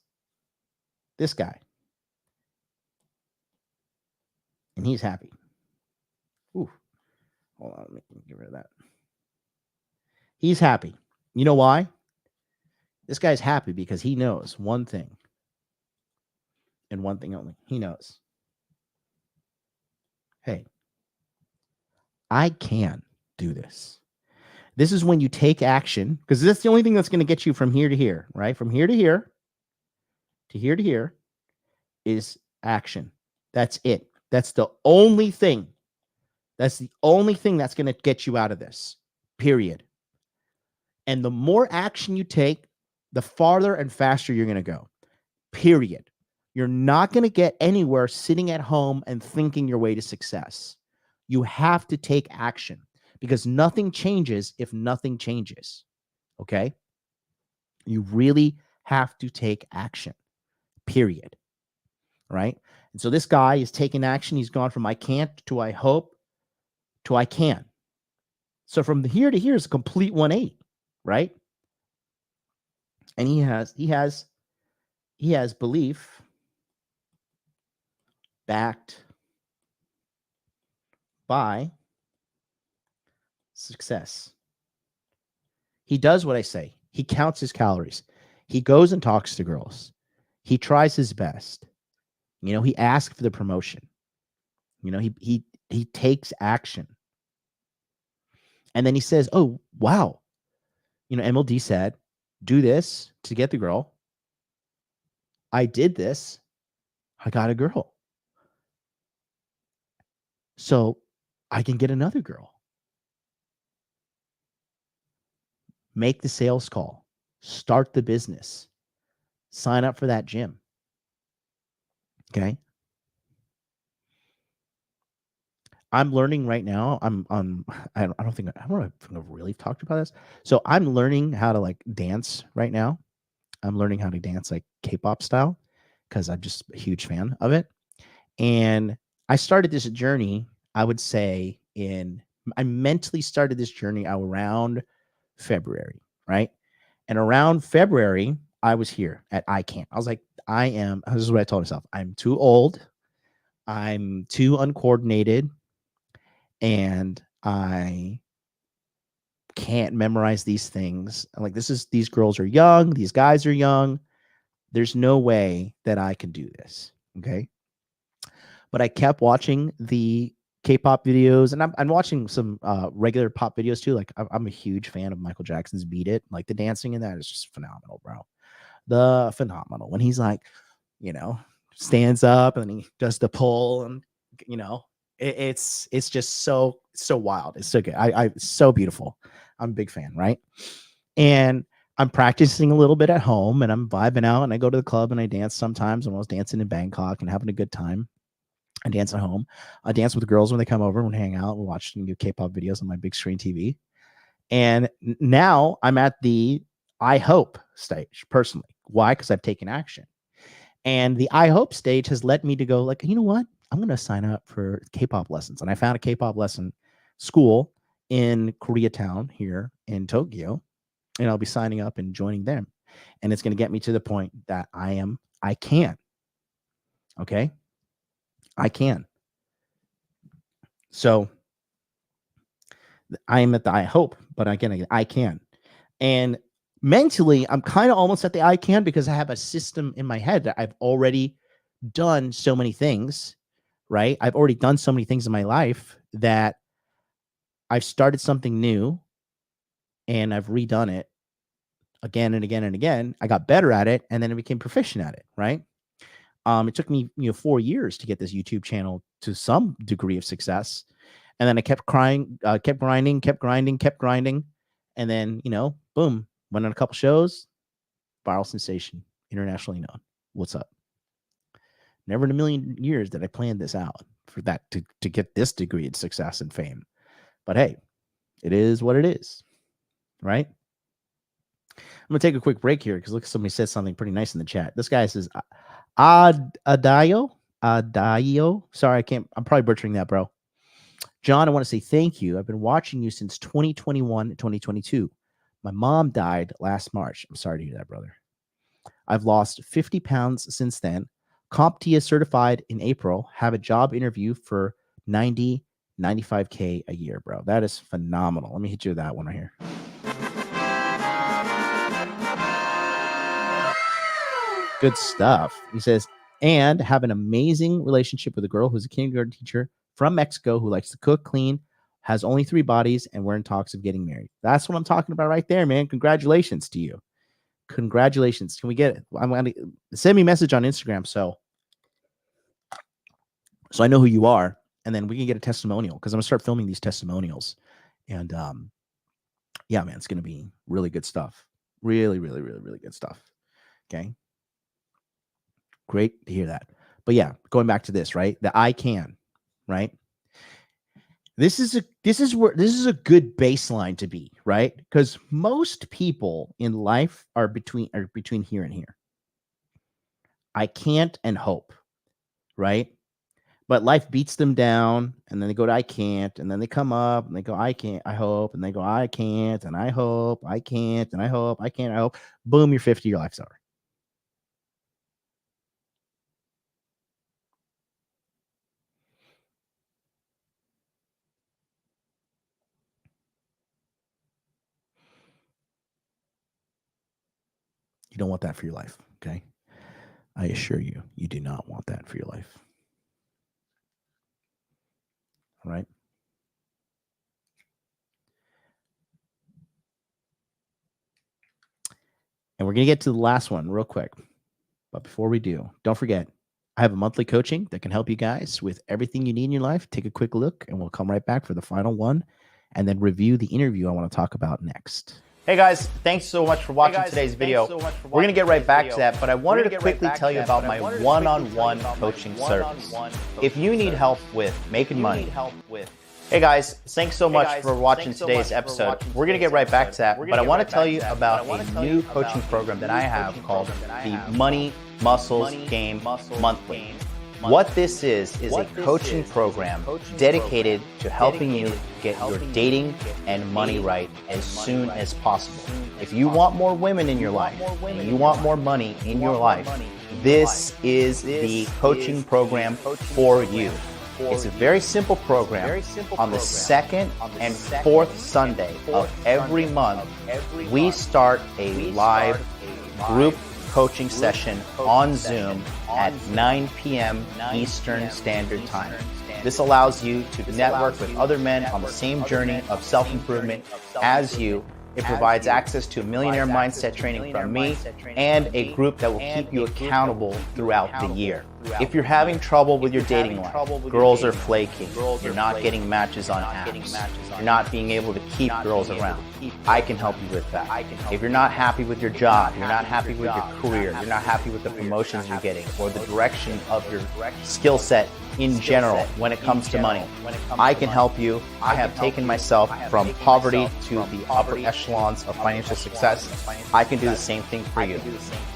this guy. And he's happy. Ooh. Hold on, let me get rid of that. He's happy. You know why? This guy's happy because he knows one thing. And one thing only. He knows. Hey, I can do this. This is when you take action, because that's the only thing that's going to get you from here to here, right? From here to here to here to here is action. That's it. That's the only thing. That's the only thing that's going to get you out of this, period. And the more action you take, the farther and faster you're going to go, period. You're not going to get anywhere sitting at home and thinking your way to success. You have to take action because nothing changes if nothing changes. Okay? You really have to take action, period. Right? And so this guy is taking action. He's gone from I can't to I hope to I can. So from here to here is a complete 180, right? And he has belief backed by success. He does what I say. He counts his calories. He goes and talks to girls. He tries his best. You know, he asks for the promotion. You know, he takes action. And then he says, "Oh, wow. You know, MLD said, do this to get the girl. I did this. I got a girl. So I can get another girl." Make the sales call. Start the business. Sign up for that gym. Okay. I'm learning right now. I don't know if I've really talked about this. So I'm learning how to like dance right now. I'm learning how to dance like K-pop style because I'm just a huge fan of it. And I started this journey, I would say I mentally started this journey around February, right? And around February, I was here at ICANN. I was like, this is what I told myself. I'm too old. I'm too uncoordinated. And I can't memorize these things. I'm like, these girls are young. These guys are young. There's no way that I can do this. Okay. But I kept watching the K-pop videos, and I'm watching some regular pop videos too. Like I'm a huge fan of Michael Jackson's Beat It. Like the dancing in that is just phenomenal, bro. Phenomenal. When he's like, you know, stands up and he does the pull, and you know, it's just so wild. It's so good. It's so beautiful. I'm a big fan, right? And I'm practicing a little bit at home, and I'm vibing out, and I go to the club and I dance sometimes. When I was dancing in Bangkok and having a good time, I dance at home. I dance with girls when they come over and hang out. We watch new K-pop videos on my big screen TV. And now I'm at the I hope stage personally. Why? Because I've taken action. And the I hope stage has led me to go like, you know what? I'm going to sign up for K-pop lessons. And I found a K-pop lesson school in Koreatown here in Tokyo. And I'll be signing up and joining them. And it's going to get me to the point that I can. Okay. I can. So I am at the I hope, but again, I can. And mentally, I'm kind of almost at the I can because I have a system in my head that I've already done so many things, right? I've already done so many things in my life that I've started something new and I've redone it again and again and again. I got better at it and then I became proficient at it, right? It took me, 4 years to get this YouTube channel to some degree of success. And then I kept grinding. And then, boom, went on a couple shows, viral sensation, internationally known. What's up? Never in a million years did I plan this out for that to get this degree of success and fame. But hey, it is what it is, right? I'm going to take a quick break here because look, somebody said something pretty nice in the chat. This guy says, Adayo. Sorry, I'm probably butchering that, bro. John, I want to say thank you. I've been watching you since 2021, 2022. My mom died last March. I'm sorry to hear that, brother. I've lost 50 pounds since then. CompTIA certified in April. Have a job interview for 90, 95K a year, bro. That is phenomenal. Let me hit you with that one right here. Good stuff. He says, and have an amazing relationship with a girl who's a kindergarten teacher from Mexico who likes to cook, clean, has only 3 bodies, and we're in talks of getting married. That's what I'm talking about right there, man. Congratulations to you. Congratulations. Can we get it? I'm going to send me a message on Instagram so I know who you are, and then we can get a testimonial because I'm going to start filming these testimonials. And yeah, man, it's going to be really good stuff. Really, really, really, really good stuff. Okay. Great to hear that. But yeah, going back to this, right? The I can, right? This is a good baseline to be, right? Because most people in life are between here and here. I can't and hope, right? But life beats them down, and then they go to I can't, and then they come up and they go, I can't, I hope, and they go, I can't, and I hope, I can't, and I hope, I can't, I hope. Boom, you're 50, your life's over. You don't want that for your life, okay? I assure you, you do not want that for your life. All right? And we're going to get to the last one real quick. But before we do, don't forget, I have a monthly coaching that can help you guys with everything you need in your life. Take a quick look, and we'll come right back for the final one and then review the interview I want to talk about next. Hey guys, thanks so much for watching today's video. We're going to get right back to that, but I wanted to quickly tell you about my one-on-one coaching service. If you need help with making money, hey guys, thanks so much for watching today's episode. We're going to get right back to that, but I want to tell you about a new coaching program that I have called the Money Muscles Game Monthly. What this is a coaching program dedicated to helping you get your dating and money right as soon as possible. If you want more women in your life, and you want more money in your life, this is the coaching program for you. It's a very simple program. On the second and fourth Sunday of every month, we start a live group coaching session on Zoom at 9 p.m. Eastern Standard Time. This allows you to network with other men on the same journey of self-improvement as you. It provides access to millionaire mindset training from me and a group that will keep you accountable throughout the year. If you're having trouble with your dating life, girls are flaky, you're not getting matches on apps, you're not being able to keep girls around, I can help you with that. If you're not happy with your job, you're not happy with your career, you're not happy with the promotions you're getting or the direction of your skill set in general when it comes to money, I can help you. I have taken myself from poverty to the upper echelons of financial success. I can do the same thing for you.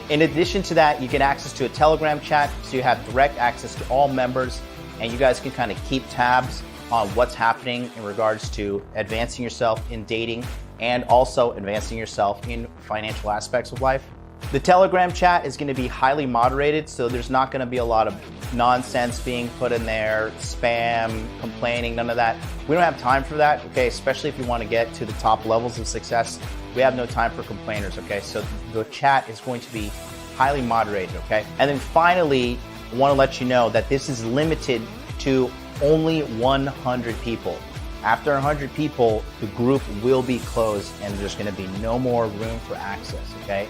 In addition to that, you get access to a Telegram chat, so you have direct access to all members, and you guys can kind of keep tabs on what's happening in regards to advancing yourself in dating and also advancing yourself in financial aspects of life. The Telegram chat is going to be highly moderated, so there's not going to be a lot of nonsense being put in there, spam, complaining, none of that. We don't have time for that, okay? Especially if you want to get to the top levels of success. We have no time for complainers, okay? So the chat is going to be highly moderated, okay? And then finally, I want to let you know that this is limited to only 100 people. After 100 people, the group will be closed and there's going to be no more room for access, okay?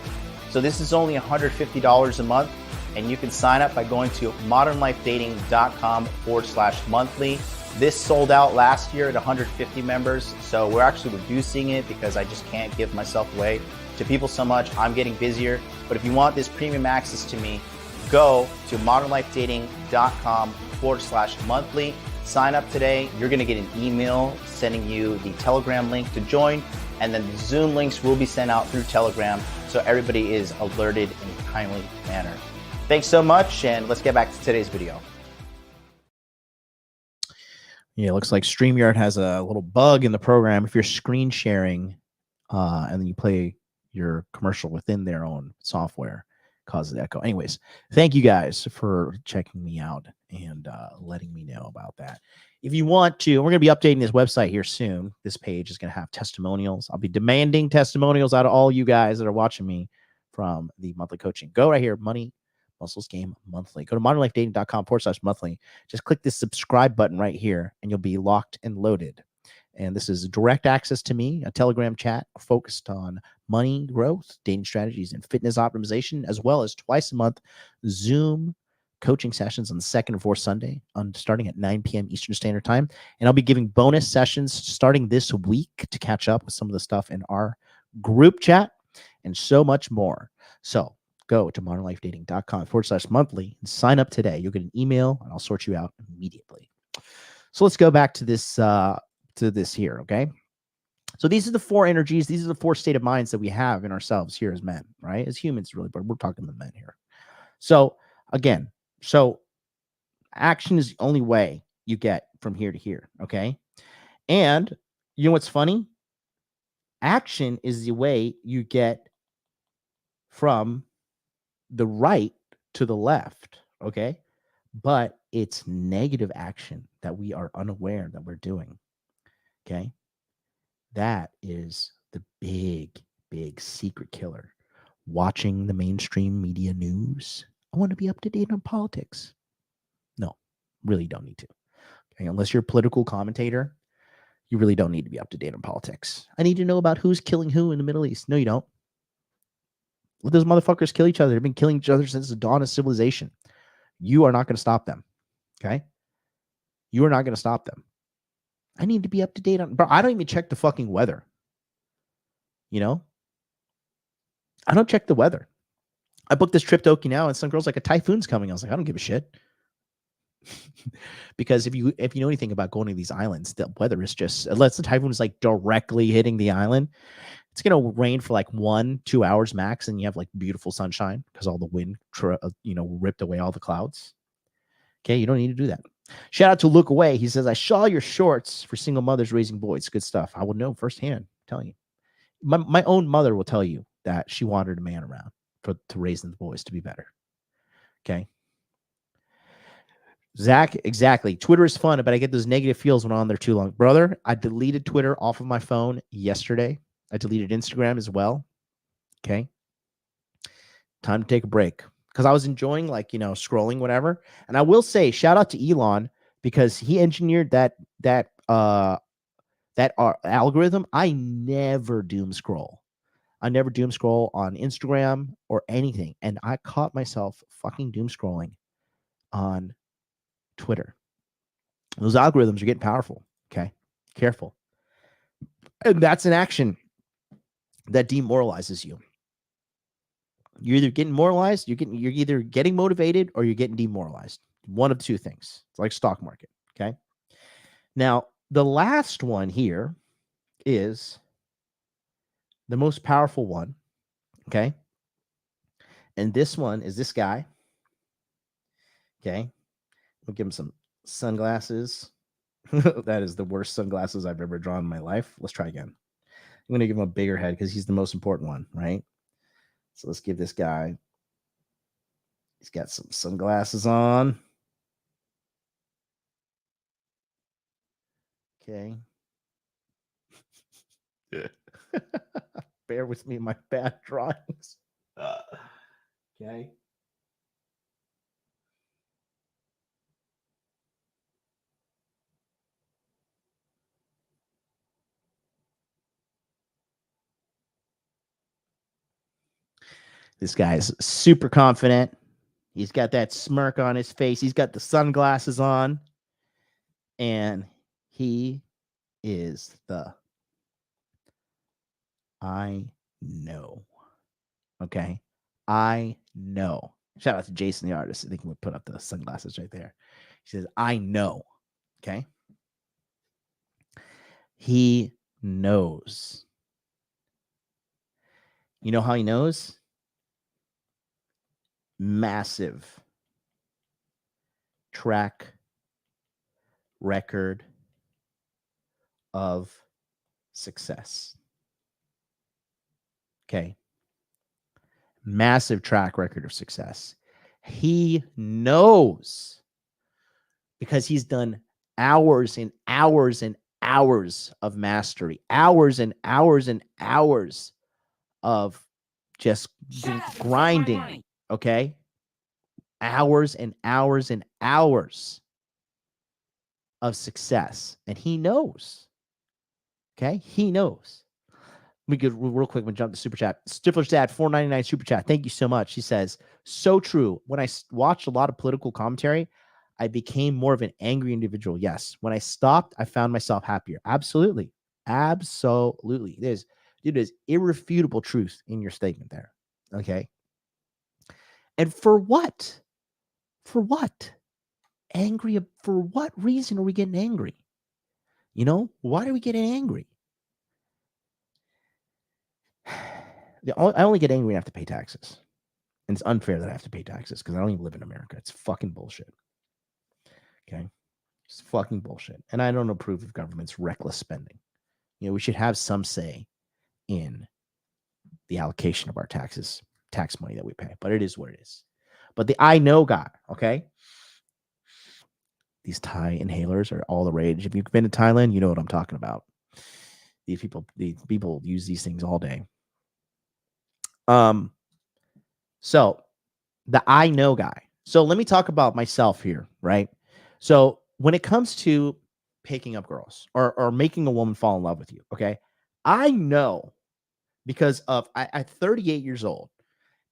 So this is only $150 a month, and you can sign up by going to modernlifedating.com/monthly. This sold out last year at 150 members, so we're actually reducing it because I just can't give myself away to people so much. I'm getting busier, but if you want this premium access to me, go to modernlifedating.com/monthly. Sign up today. You're going to get an email sending you the Telegram link to join, and then the Zoom links will be sent out through Telegram, so everybody is alerted in a timely manner. Thanks so much, and let's get back to today's video. Yeah, it looks like StreamYard has a little bug in the program. If you're screen sharing and then you play your commercial within their own software, causes echo. Anyways, thank you guys for checking me out and letting me know about that. If you want to, we're going to be updating this website here soon. This page is going to have testimonials. I'll be demanding testimonials out of all you guys that are watching me from the monthly coaching. Go right here, Money Muscles Game Monthly. Go to modernlifedating.com/monthly. Just click this subscribe button right here, and you'll be locked and loaded. And this is direct access to me, a Telegram chat focused on money growth, dating strategies, and fitness optimization, as well as twice a month Zoom coaching sessions on the second and fourth Sunday, starting at 9 p.m. Eastern Standard Time. And I'll be giving bonus sessions starting this week to catch up with some of the stuff in our group chat and so much more. So go to modernlifedating.com/monthly and sign up today. You'll get an email, and I'll sort you out immediately. So let's go back to this here, okay? So these are the four energies. These are the four state of minds that we have in ourselves here as men, right? As humans, really, but we're talking to men here. So again, action is the only way you get from here to here, okay? And you know what's funny? Action is the way you get from the right to the left, okay? But it's negative action that we are unaware that we're doing, okay? That is the big, big secret killer. Watching the mainstream media news. I want to be up to date on politics. No, really don't need to. Okay? Unless you're a political commentator, you really don't need to be up to date on politics. I need to know about who's killing who in the Middle East. No, you don't. Let those motherfuckers kill each other. They've been killing each other since the dawn of civilization. You are not going to stop them. Okay? You are not going to stop them. I need to be up to date on, bro. I don't even check the fucking weather. You know? I don't check the weather. I booked this trip to Okinawa and some girl's like, a typhoon's coming. I was like, I don't give a shit. Because if you know anything about going to these islands, the weather is just, unless the typhoon is like directly hitting the island, it's going to rain for like 1-2 hours max, and you have like beautiful sunshine because all the wind, ripped away all the clouds. Okay, you don't need to do that. Shout out to Look Away. He says, I saw your shorts for single mothers raising boys. Good stuff. I will know firsthand. I'm telling you. My own mother will tell you that she wanted a man around to raise the boys to be better. Okay. Zach, exactly. Twitter is fun, but I get those negative feels when I'm on there too long. Brother, I deleted Twitter off of my phone yesterday. I deleted Instagram as well. Okay. Time to take a break. Because I was enjoying scrolling, whatever. And I will say, shout out to Elon, because he engineered that algorithm. I never doom scroll. I never doom scroll on Instagram or anything. And I caught myself fucking doom scrolling on Twitter. Those algorithms are getting powerful. Okay. Careful. And that's an action that demoralizes you. You're either getting moralized, you're either getting motivated, or you're getting demoralized. One of two things. It's like stock market. Okay. Now, the last one here is the most powerful one. Okay. And this one is this guy. Okay. We'll give him some sunglasses. That is the worst sunglasses I've ever drawn in my life. Let's try again. I'm going to give him a bigger head because he's the most important one, right? So let's give this guy, he's got some sunglasses on. Okay. Bear with me, my bad drawings. Okay. This guy's super confident. He's got that smirk on his face. He's got the sunglasses on. And he is the I know. Okay. I know. Shout out to Jason, the artist. I think we'll put up the sunglasses right there. He says, I know. Okay. He knows. You know how he knows? Massive track record of success. Okay. massive track record of success. He knows because he's done hours and hours and hours of mastery, hours and hours and hours of just grinding. Okay. Hours and hours and hours of success. And he knows. Okay. He knows. We could real quick when jump to super chat. Stifler's dad, $4.99 super chat. Thank you so much. She says, so true. When I watched a lot of political commentary, I became more of an angry individual. Yes. When I stopped, I found myself happier. Absolutely. Absolutely. There's irrefutable truth in your statement there. Okay. And for what? For what? Angry? For what reason are we getting angry? You know, why are we getting angry? I only get angry when I have to pay taxes. And it's unfair that I have to pay taxes because I don't even live in America. It's fucking bullshit. Okay. It's fucking bullshit. And I don't approve of government's reckless spending. You know, we should have some say in the allocation of our tax money that we pay. But it is what it is. But the I know guy, okay? These Thai inhalers are all the rage. If you've been to Thailand, you know what I'm talking about. These people use these things all day. So the I know guy. So let me talk about myself here, right? So when it comes to picking up girls or making a woman fall in love with you, okay? I know because of I'm 38 years old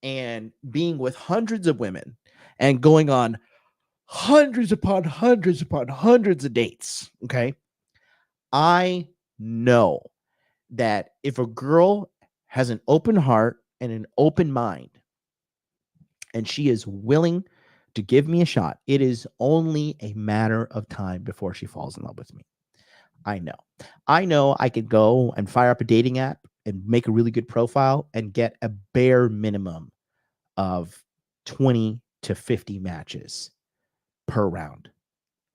and being with hundreds of women and going on hundreds upon hundreds upon hundreds of dates, okay? I know that if a girl has an open heart and an open mind and she is willing to give me a shot, it is only a matter of time before she falls in love with me. I know I could go and fire up a dating app and make a really good profile and get a bare minimum of 20 to 50 matches per round.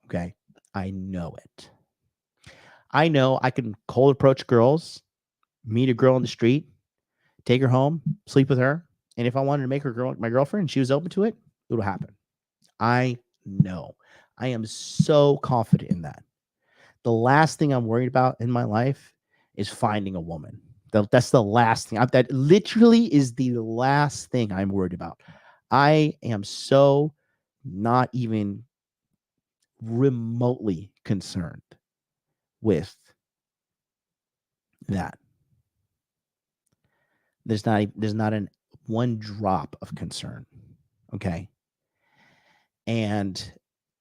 Okay. I know it. I know I can cold approach girls, meet a girl on the street, take her home, sleep with her. And if I wanted to make her my girlfriend and she was open to it, it'll happen. I know. I am so confident in that. The last thing I'm worried about in my life is finding a woman. That's the last thing. That literally is the last thing I'm worried about. I am so not even remotely concerned with that. There's not one drop of concern. Okay. And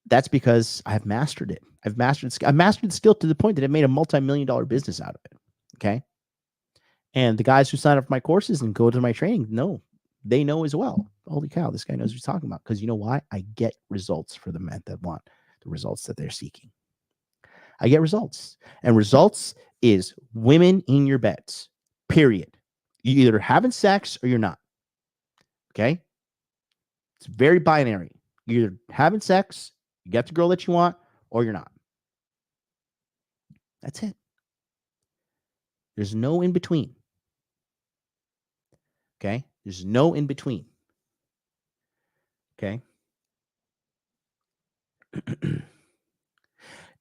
that's because I've mastered it. I've mastered the skill to the point that it made a multi-million-dollar business out of it. Okay. And the guys who sign up for my courses and go to my training, they know as well. Holy cow, this guy knows what he's talking about. Because you know why? I get results for the men that want the results that they're seeking. I get results. And results is women in your beds. Period. You either having sex or you're not. Okay? It's very binary. You're either having sex, you get the girl that you want, or you're not. That's it. There's no in between. Okay? There's no in between. Okay?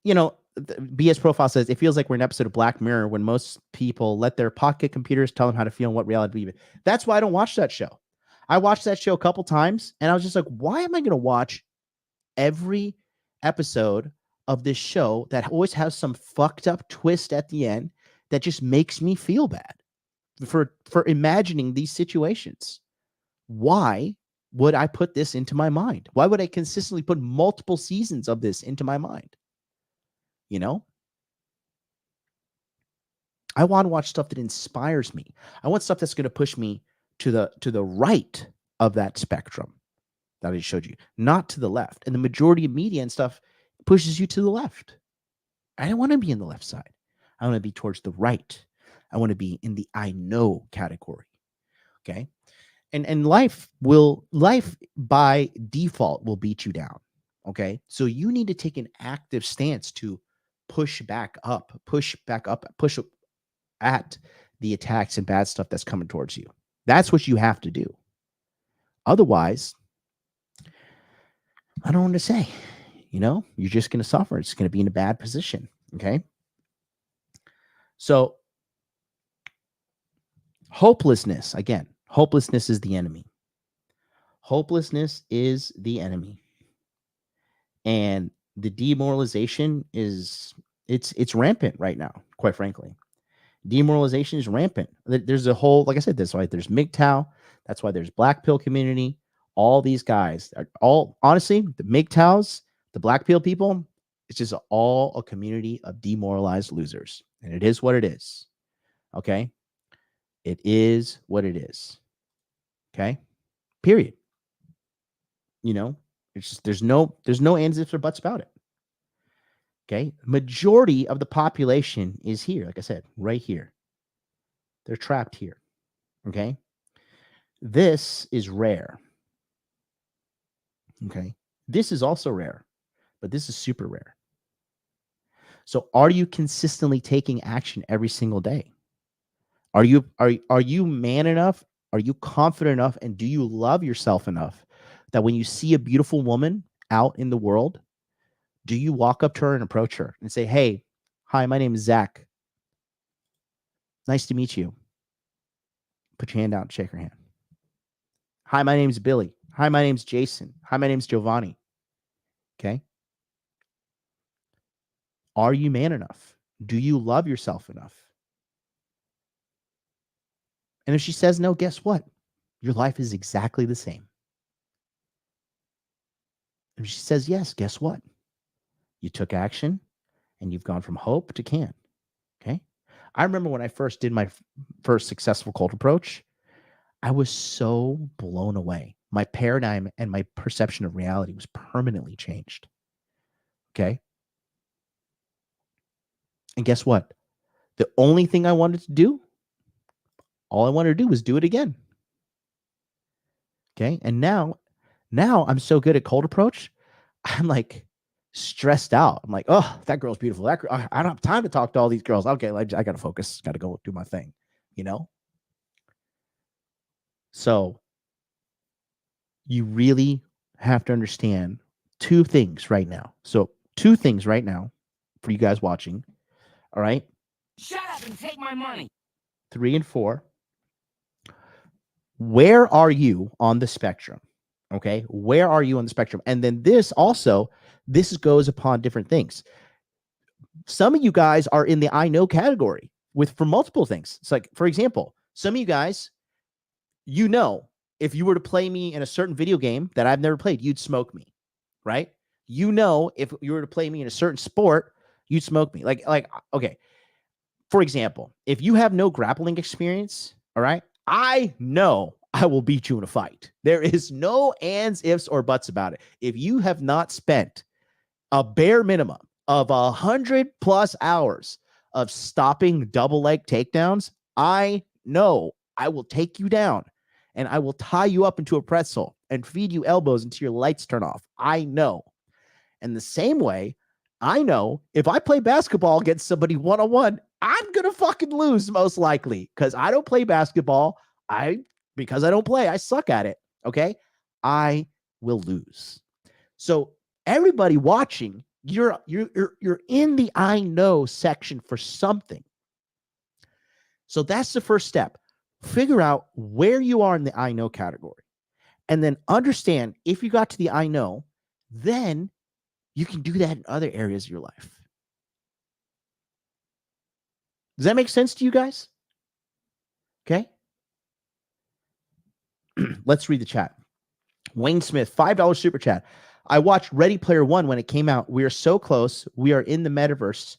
You know, BS Profile says, it feels like we're in an episode of Black Mirror when most people let their pocket computers tell them how to feel and what reality to believe in. That's why I don't watch that show. I watched that show a couple times, and I was just like, why am I going to watch every episode of this show that always has some fucked up twist at the end that just makes me feel bad for imagining these situations? Why would I put this into my mind? Why would I consistently put multiple seasons of this into my mind? You know, I want to watch stuff that inspires me. I want stuff that's going to push me to the right of that spectrum that I showed you, not to the left. And the majority of media and stuff pushes you to the left. I don't want to be in the left side. I want to be towards the right. I want to be in the I know category. Okay. And life by default will beat you down. Okay. So you need to take an active stance to push at the attacks and bad stuff that's coming towards you. That's what you have to do. Otherwise, I don't know what to say. You're just going to suffer. It's going to be in a bad position. Okay. So hopelessness, again, hopelessness is the enemy. Hopelessness is the enemy. And the demoralization it's rampant right now, quite frankly. Demoralization is rampant. There's a whole, like I said, that's why there's MGTOW. That's why there's Black Pill community. All these guys are all, honestly, the MGTOWs, the Black Pill people, it's just all a community of demoralized losers. And it is what it is. Okay. It is what it is. Okay. Period. It's just, there's no ands, ifs, or buts about it. Okay. Majority of the population is here. Like I said, right here. They're trapped here. Okay. This is rare. Okay. This is also rare, but this is super rare. So are you consistently taking action every single day? Are you man enough? Are you confident enough? And do you love yourself enough that when you see a beautiful woman out in the world, do you walk up to her and approach her and say, hey, hi, my name is Zach. Nice to meet you. Put your hand out and shake her hand. Hi, my name's Billy. Hi, my name's Jason. Hi, my name's Giovanni. Okay. Are you man enough? Do you love yourself enough? And if she says no, guess what? Your life is exactly the same. If she says yes, guess what? You took action and you've gone from hope to can. Okay. I remember when I first did my first successful cold approach, I was so blown away. My paradigm and my perception of reality was permanently changed. Okay. And guess what? The only thing I wanted to do, all I wanted to do was do it again. Okay. And now I'm so good at cold approach. I'm like stressed out. I'm like, oh, that girl's beautiful. I don't have time to talk to all these girls. Okay, I got to focus. Got to go do my thing, So you really have to understand two things right now. So 2 things right now for you guys watching. All right. Shut up and take my money. 3 and 4. Where are you on the spectrum? Okay. Where are you on the spectrum? And then this goes upon different things. Some of you guys are in the I know category for multiple things. It's like, for example, some of you guys, if you were to play me in a certain video game that I've never played, you'd smoke me, right? If you were to play me in a certain sport, you'd smoke me. Like, okay. For example, if you have no grappling experience, all right, I know I will beat you in a fight. There is no ands, ifs, or buts about it. If you have not spent a bare minimum of 100+ hours of stopping double leg takedowns, I know I will take you down and I will tie you up into a pretzel and feed you elbows until your lights turn off. I know. And the same way, I know if I play basketball against somebody one-on-one, I'm going to fucking lose most likely because I don't play basketball. Because I don't play, I suck at it. Okay. I will lose. So everybody watching, you're in the I know section for something. So that's the first step. Figure out where you are in the I know category and then understand if you got to the I know, then you can do that in other areas of your life. Does that make sense to you guys? Okay. Let's read the chat. Wayne Smith, $5 super chat. I watched Ready Player One when it came out. We are so close. We are in the metaverse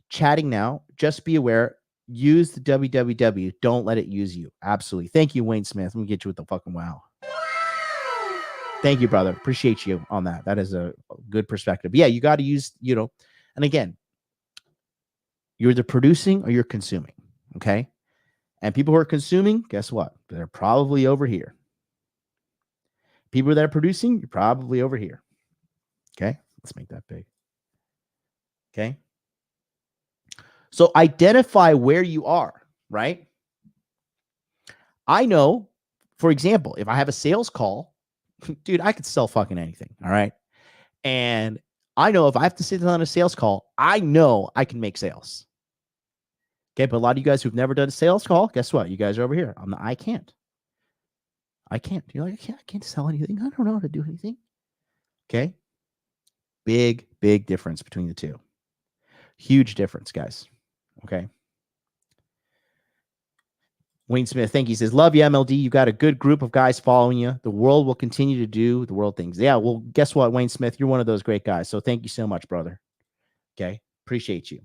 chatting now. Just be aware. Use the www. Don't let it use you. Absolutely. Thank you, Wayne Smith. Let me get you with the fucking wow. Thank you, brother. Appreciate you on that. That is a good perspective. Yeah, you got to use, and again, you're either producing or you're consuming. Okay. And people who are consuming, guess what? They're probably over here. People that are producing, you're probably over here. Okay. Let's make that big. Okay. So identify where you are, right? I know for example, if I have a sales call, dude, I could sell fucking anything. All right. And I know if I have to sit on a sales call, I know I can make sales. Okay. But a lot of you guys who've never done a sales call, guess what? You guys are over here. I can't. You're like, I can't sell anything. I don't know how to do anything. Okay. Big difference between the two. Huge difference, guys. Okay. Wayne Smith, thank you. He says, love you, MLD. You got a good group of guys following you. The world will continue to do the world things. Yeah, well, guess what, Wayne Smith? You're one of those great guys. So thank you so much, brother. Okay. Appreciate you.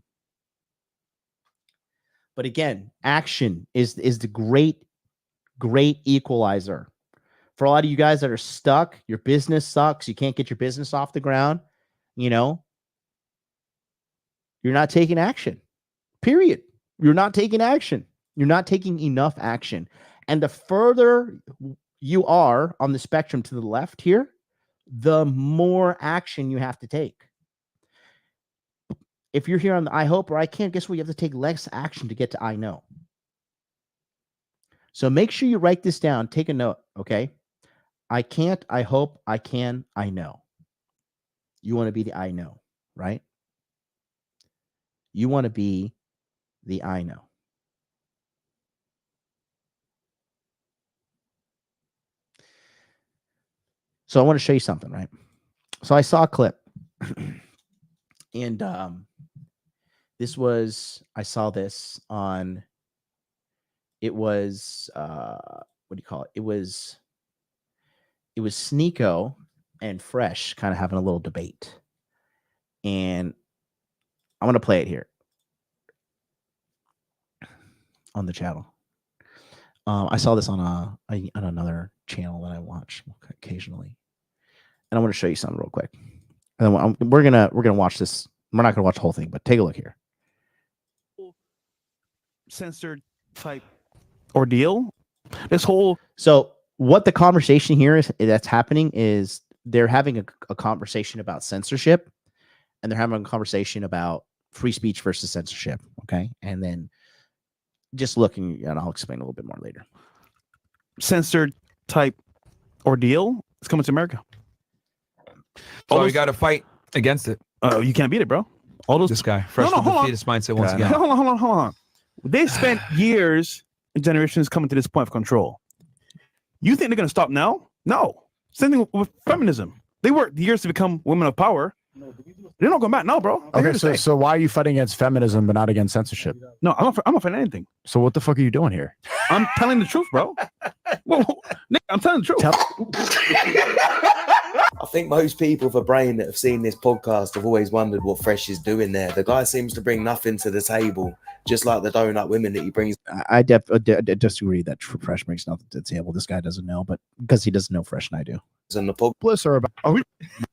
But again, action is the great equalizer. For a lot of you guys that are stuck, your business sucks. You can't get your business off the ground. You know, you're not taking action. Period. You're not taking action. You're not taking enough action. And the further you are on the spectrum to the left here, the more action you have to take. If you're here on the I hope or I can't, guess what? You have to take less action to get to I know. So make sure you write this down. Take a note, okay? I can't, I hope, I can, I know. You want to be the I know, right? You want to be the I know. So I want to show you something, right? So I saw a clip and I saw this on, it was, what do you call it? It was Sneeko and Fresh kind of having a little debate. And I'm going to play it here on the channel. I saw this on another channel that I watch occasionally, and I want to show you something real quick. And then we're gonna watch this. We're not gonna watch the whole thing, but take a look here. Censored type ordeal. This whole what the conversation here is that's happening is they're having a conversation about censorship, and they're having a conversation about free speech versus censorship. Okay, and then just looking, and I'll explain a little bit more later. Censored type ordeal is coming to America. So you got to fight against it. You can't beat it, bro. All those this guy, fresh with the defeatist mindset once again. Hold on. They spent years and generations coming to this point of control. You think they're going to stop now? No. Same thing with feminism. They worked years to become women of power. They're not going back now, bro. Okay, so why are you fighting against feminism but not against censorship? No, I'm not fighting anything. So what the fuck are you doing here? I'm telling the truth, bro. Whoa, Nick, I'm telling the truth. I think most people with a brain that have seen this podcast have always wondered what Fresh is doing there. The guy seems to bring nothing to the table, just like the donut women that he brings. I disagree that Fresh brings nothing to the table. This guy doesn't know, but because he doesn't know Fresh and I do. And the podcast or about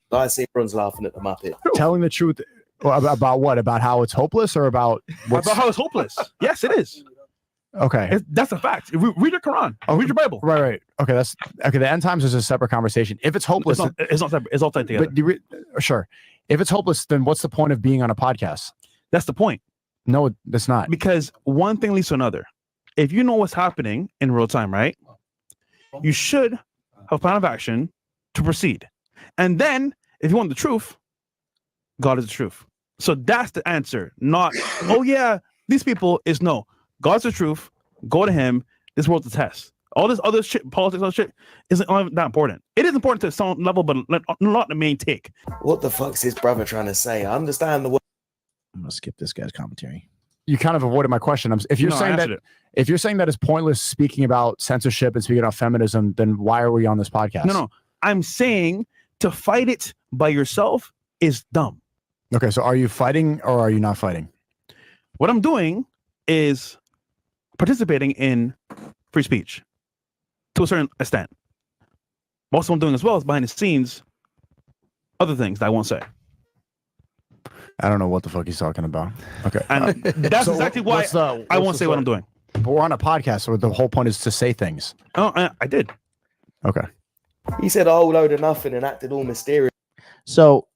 guy see everyone's laughing at the Muppet. Telling the truth about what? About how it's hopeless or about how it's hopeless? Yes, it is. Okay, that's a fact. Read your Quran. Read your Bible. Right. Okay, that's okay. The end times is a separate conversation. If it's hopeless, it's not separate. It's all tied together. But sure, if it's hopeless, then what's the point of being on a podcast? That's the point. No, that's not. Because one thing leads to another. If you know what's happening in real time, right, you should have a plan of action to proceed. And then, if you want the truth, God is the truth. So that's the answer. Not, oh yeah, these people is no. God's the truth. Go to him. This world's a test. All this other shit, politics, all shit, isn't that important. It is important to some level, but not the main take. What the fuck's his brother trying to say? I understand the. I'm gonna skip this guy's commentary. You kind of avoided my question. If you're saying that it's pointless speaking about censorship and speaking about feminism, then why are we on this podcast? No. I'm saying to fight it by yourself is dumb. Okay, so are you fighting or are you not fighting? What I'm doing is participating in free speech to a certain extent. Most I'm doing as well is behind the scenes, other things that I won't say. I don't know what the fuck he's talking about. Okay. And that's exactly why I won't say what I'm doing. But we're on a podcast, so the whole point is to say things. Oh, I did. Okay. He said a whole load of nothing and acted all mysterious. So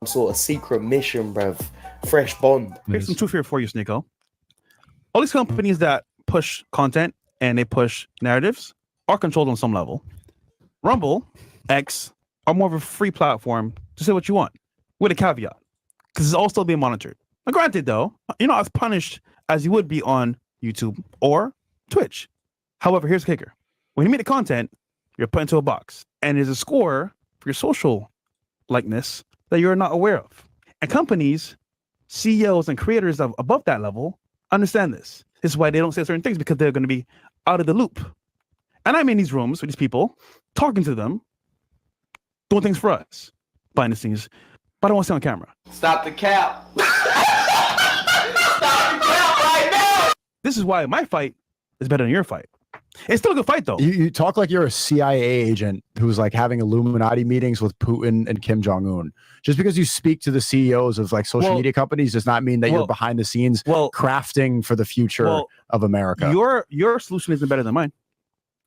some sort of secret mission, bruv. Fresh Bond. Here's some truth here for you, Sneeko. All these companies that push content and they push narratives are controlled on some level. Rumble, X, are more of a free platform to say what you want with a caveat because it's all still being monitored. Now, granted, though, you're not as punished as you would be on YouTube or Twitch. However, here's the kicker. When you make the content, you're put into a box and there's a score for your social likeness that you're not aware of. And companies, CEOs, and creators of above that level understand this. This is why they don't say certain things, because they're going to be out of the loop. And I'm in these rooms with these people, talking to them, doing things for us behind the scenes, but I don't want to stay on camera. Stop the cap. Stop the cap right now. This is why my fight is better than your fight. It's still a good fight, though. You talk like you're a CIA agent who's like having Illuminati meetings with Putin and Kim Jong-un. Just because you speak to the CEOs of like social media companies does not mean that you're behind the scenes crafting for the future of America. Your solution isn't better than mine.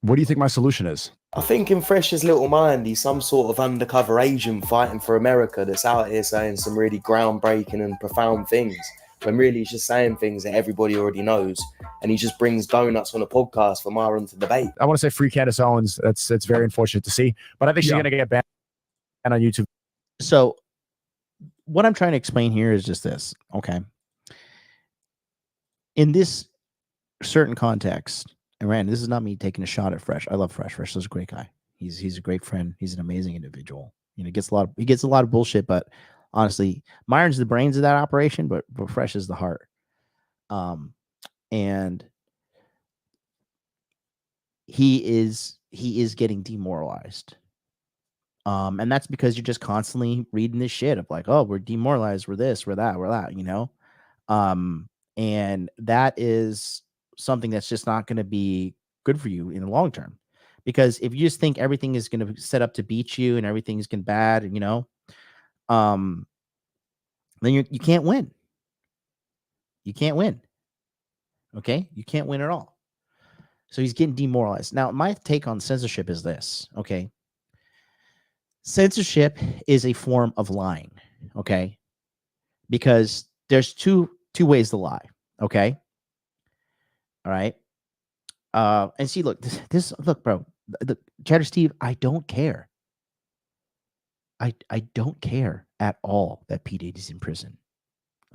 What do you think my solution is? I think in Fresh's little mind, he's some sort of undercover agent fighting for America that's out here saying some really groundbreaking and profound things, when really he's just saying things that everybody already knows, and he just brings donuts on a podcast for Myron to debate. I want to say free Candace Owens. It's very unfortunate to see, but I think she's going to get banned on YouTube. So what I'm trying to explain here is just this, okay? In this certain context, and Rand, this is not me taking a shot at Fresh. I love Fresh. Fresh is a great guy. He's a great friend. He's an amazing individual. You know, he gets a lot of bullshit, but honestly, Myron's the brains of that operation, but Fresh is the heart. And he is getting demoralized. And that's because you're just constantly reading this shit of like, oh, we're demoralized, we're this, we're that, you know? And that is something that's just not going to be good for you in the long term. Because if you just think everything is going to set up to beat you and everything's getting bad, you know, then you can't win. You can't win. Okay? You can't win at all. So he's getting demoralized. Now, my take on censorship is this, okay? Censorship is a form of lying, okay? Because there's two ways to lie, okay? All right? And see, look, look, bro, Chatter Steve, I don't care. I don't care at all that P. Diddy's in prison.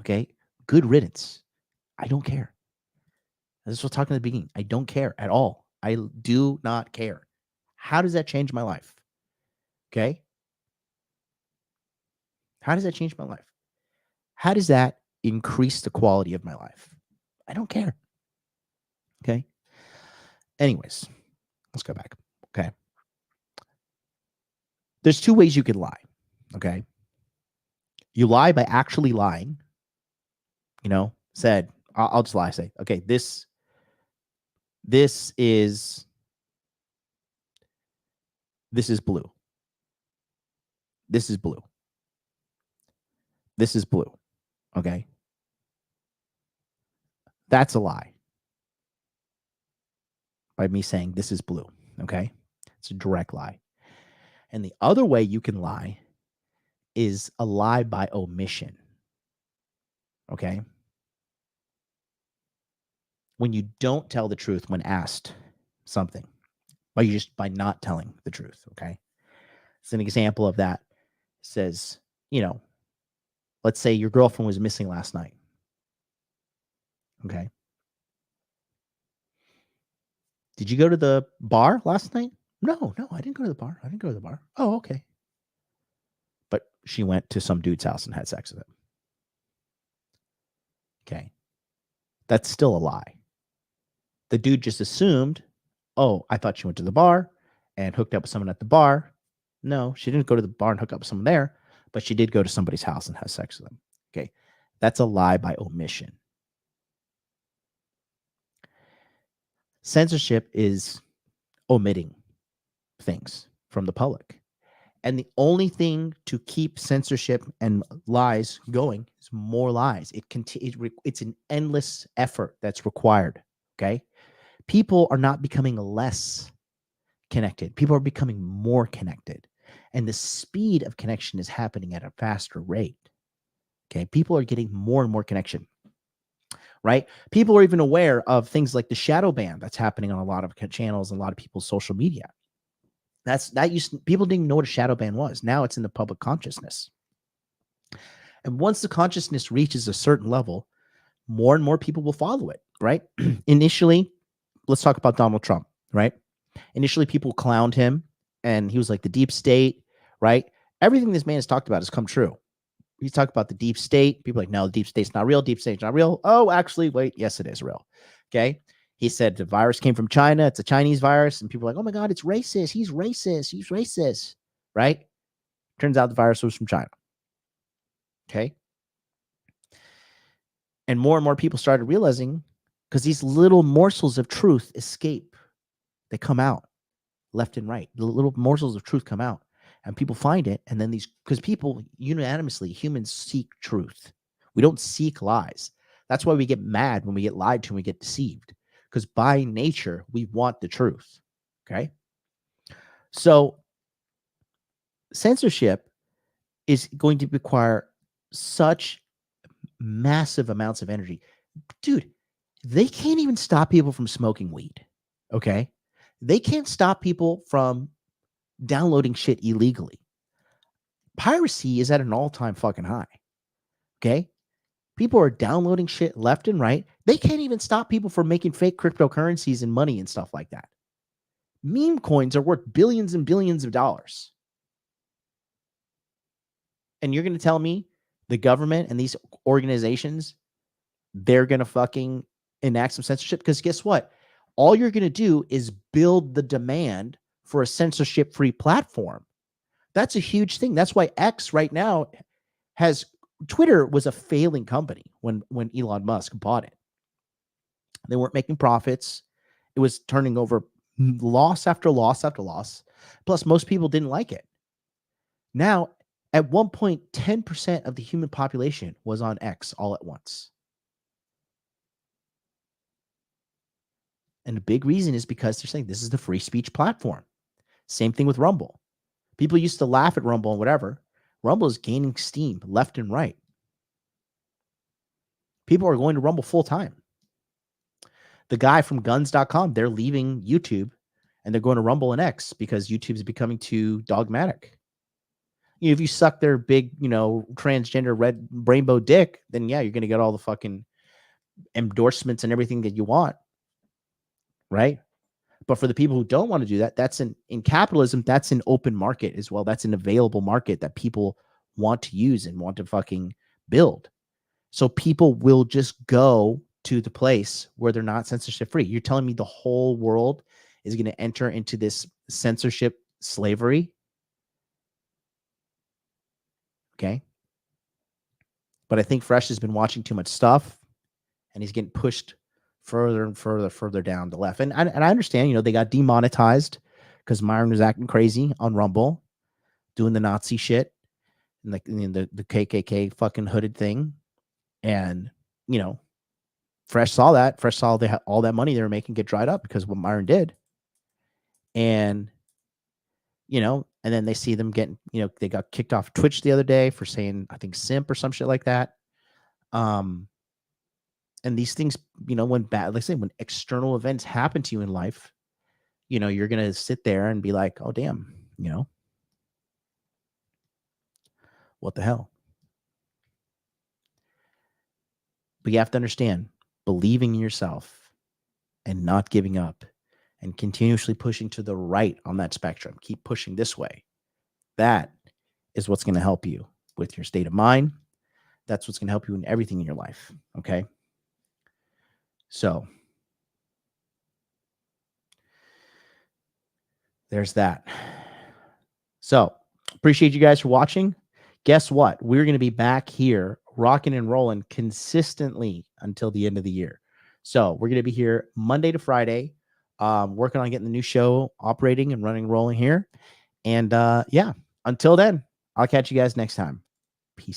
Okay? Good riddance. I don't care. This was talking at the beginning. I don't care at all. I do not care. How does that change my life? Okay? How does that change my life? How does that increase the quality of my life? I don't care. Okay? Anyways, let's go back. Okay? There's two ways you can lie. Okay? You lie by actually lying. You know, I'll just lie. Say, okay, this is blue. This is blue. This is blue. Okay? That's a lie. By me saying this is blue. Okay? It's a direct lie. And the other way you can lie is a lie by omission. Okay? When you don't tell the truth when asked something, by not telling the truth, okay? It's an example of that. It says, you know, let's say your girlfriend was missing last night. Okay? Did you go to the bar last night? No, I didn't go to the bar. Oh, okay. But she went to some dude's house and had sex with him. Okay. That's still a lie. The dude just assumed, oh, I thought she went to the bar and hooked up with someone at the bar. No, she didn't go to the bar and hook up with someone there, but she did go to somebody's house and have sex with them. Okay. That's a lie by omission. Censorship is omitting things from the public. And the only thing to keep censorship and lies going is more lies. It's an endless effort that's required. Okay? People are not becoming less connected. People are becoming more connected. And the speed of connection is happening at a faster rate. Okay? People are getting more and more connection. right? People are even aware of things like the shadow ban that's happening on a lot of channels and a lot of people's social media. People didn't even know what a shadow ban was. Now it's in the public consciousness. And once the consciousness reaches a certain level, more and more people will follow it, right? Initially, let's talk about Donald Trump, right? Initially, people clowned him and he was like the deep state, right? Everything this man has talked about has come true. He's talked about the deep state. People are like, no, the deep state's not real. Deep state's not real. Oh, actually, wait. Yes, it is real. Okay. He said the virus came from China. It's a Chinese virus. And people are like, oh my God, it's racist. He's racist. He's racist. Right? Turns out the virus was from China. Okay. And more people started realizing, because these little morsels of truth escape. They come out left and right. The little morsels of truth come out. And people find it, and then because people unanimously, humans seek truth. We don't seek lies. That's why we get mad when we get lied to and we get deceived, because by nature, we want the truth. Okay? So censorship is going to require such massive amounts of energy. Dude, they can't even stop people from smoking weed. Okay? They can't stop people from downloading shit illegally. Piracy is at an all-time fucking high. Okay? People are downloading shit left and right. They can't even stop people from making fake cryptocurrencies and money and stuff like that. Meme coins are worth billions and billions of dollars. And you're going to tell me the government and these organizations, they're going to fucking enact some censorship? Because guess what? All you're going to do is build the demand for a censorship-free platform. That's a huge thing. That's why X right now has Twitter was a failing company when Elon Musk bought it. They weren't making profits. It was turning over loss after loss after loss. Plus, most people didn't like it. Now, at one point, 10% of the human population was on X all at once. And the big reason is because they're saying this is the free speech platform. Same thing with Rumble. People used to laugh at Rumble and whatever. Rumble is gaining steam left and right. People are going to Rumble full time. The guy from guns.com, they're leaving YouTube and they're going to Rumble and X because YouTube is becoming too dogmatic. You know, if you suck their big, transgender red rainbow dick, then yeah, you're going to get all the fucking endorsements and everything that you want. Right? But for the people who don't want to do that, that's in capitalism, that's an open market as well. That's an available market that people want to use and want to fucking build. So people will just go to the place where they're not censorship free. You're telling me the whole world is going to enter into this censorship slavery? Okay. But I think Fresh has been watching too much stuff and he's getting pushed further and further down the left. And I understand, they got demonetized because Myron was acting crazy on Rumble, doing the Nazi shit and like the KKK fucking hooded thing. And, Fresh saw that. Fresh saw all that money they were making get dried up because of what Myron did. And, and then they see them getting, they got kicked off Twitch the other day for saying, I think, simp or some shit like that. And these things, when bad, like I say, when external events happen to you in life, you're going to sit there and be like, oh, damn, what the hell? But you have to understand, believing in yourself and not giving up and continuously pushing to the right on that spectrum, keep pushing this way. That is what's going to help you with your state of mind. That's what's going to help you in everything in your life. Okay. So there's that. So appreciate you guys for watching. Guess what? We're going to be back here rocking and rolling consistently until the end of the year. So we're going to be here Monday to Friday, working on getting the new show operating and running and rolling here. And yeah, until then, I'll catch you guys next time. Peace out.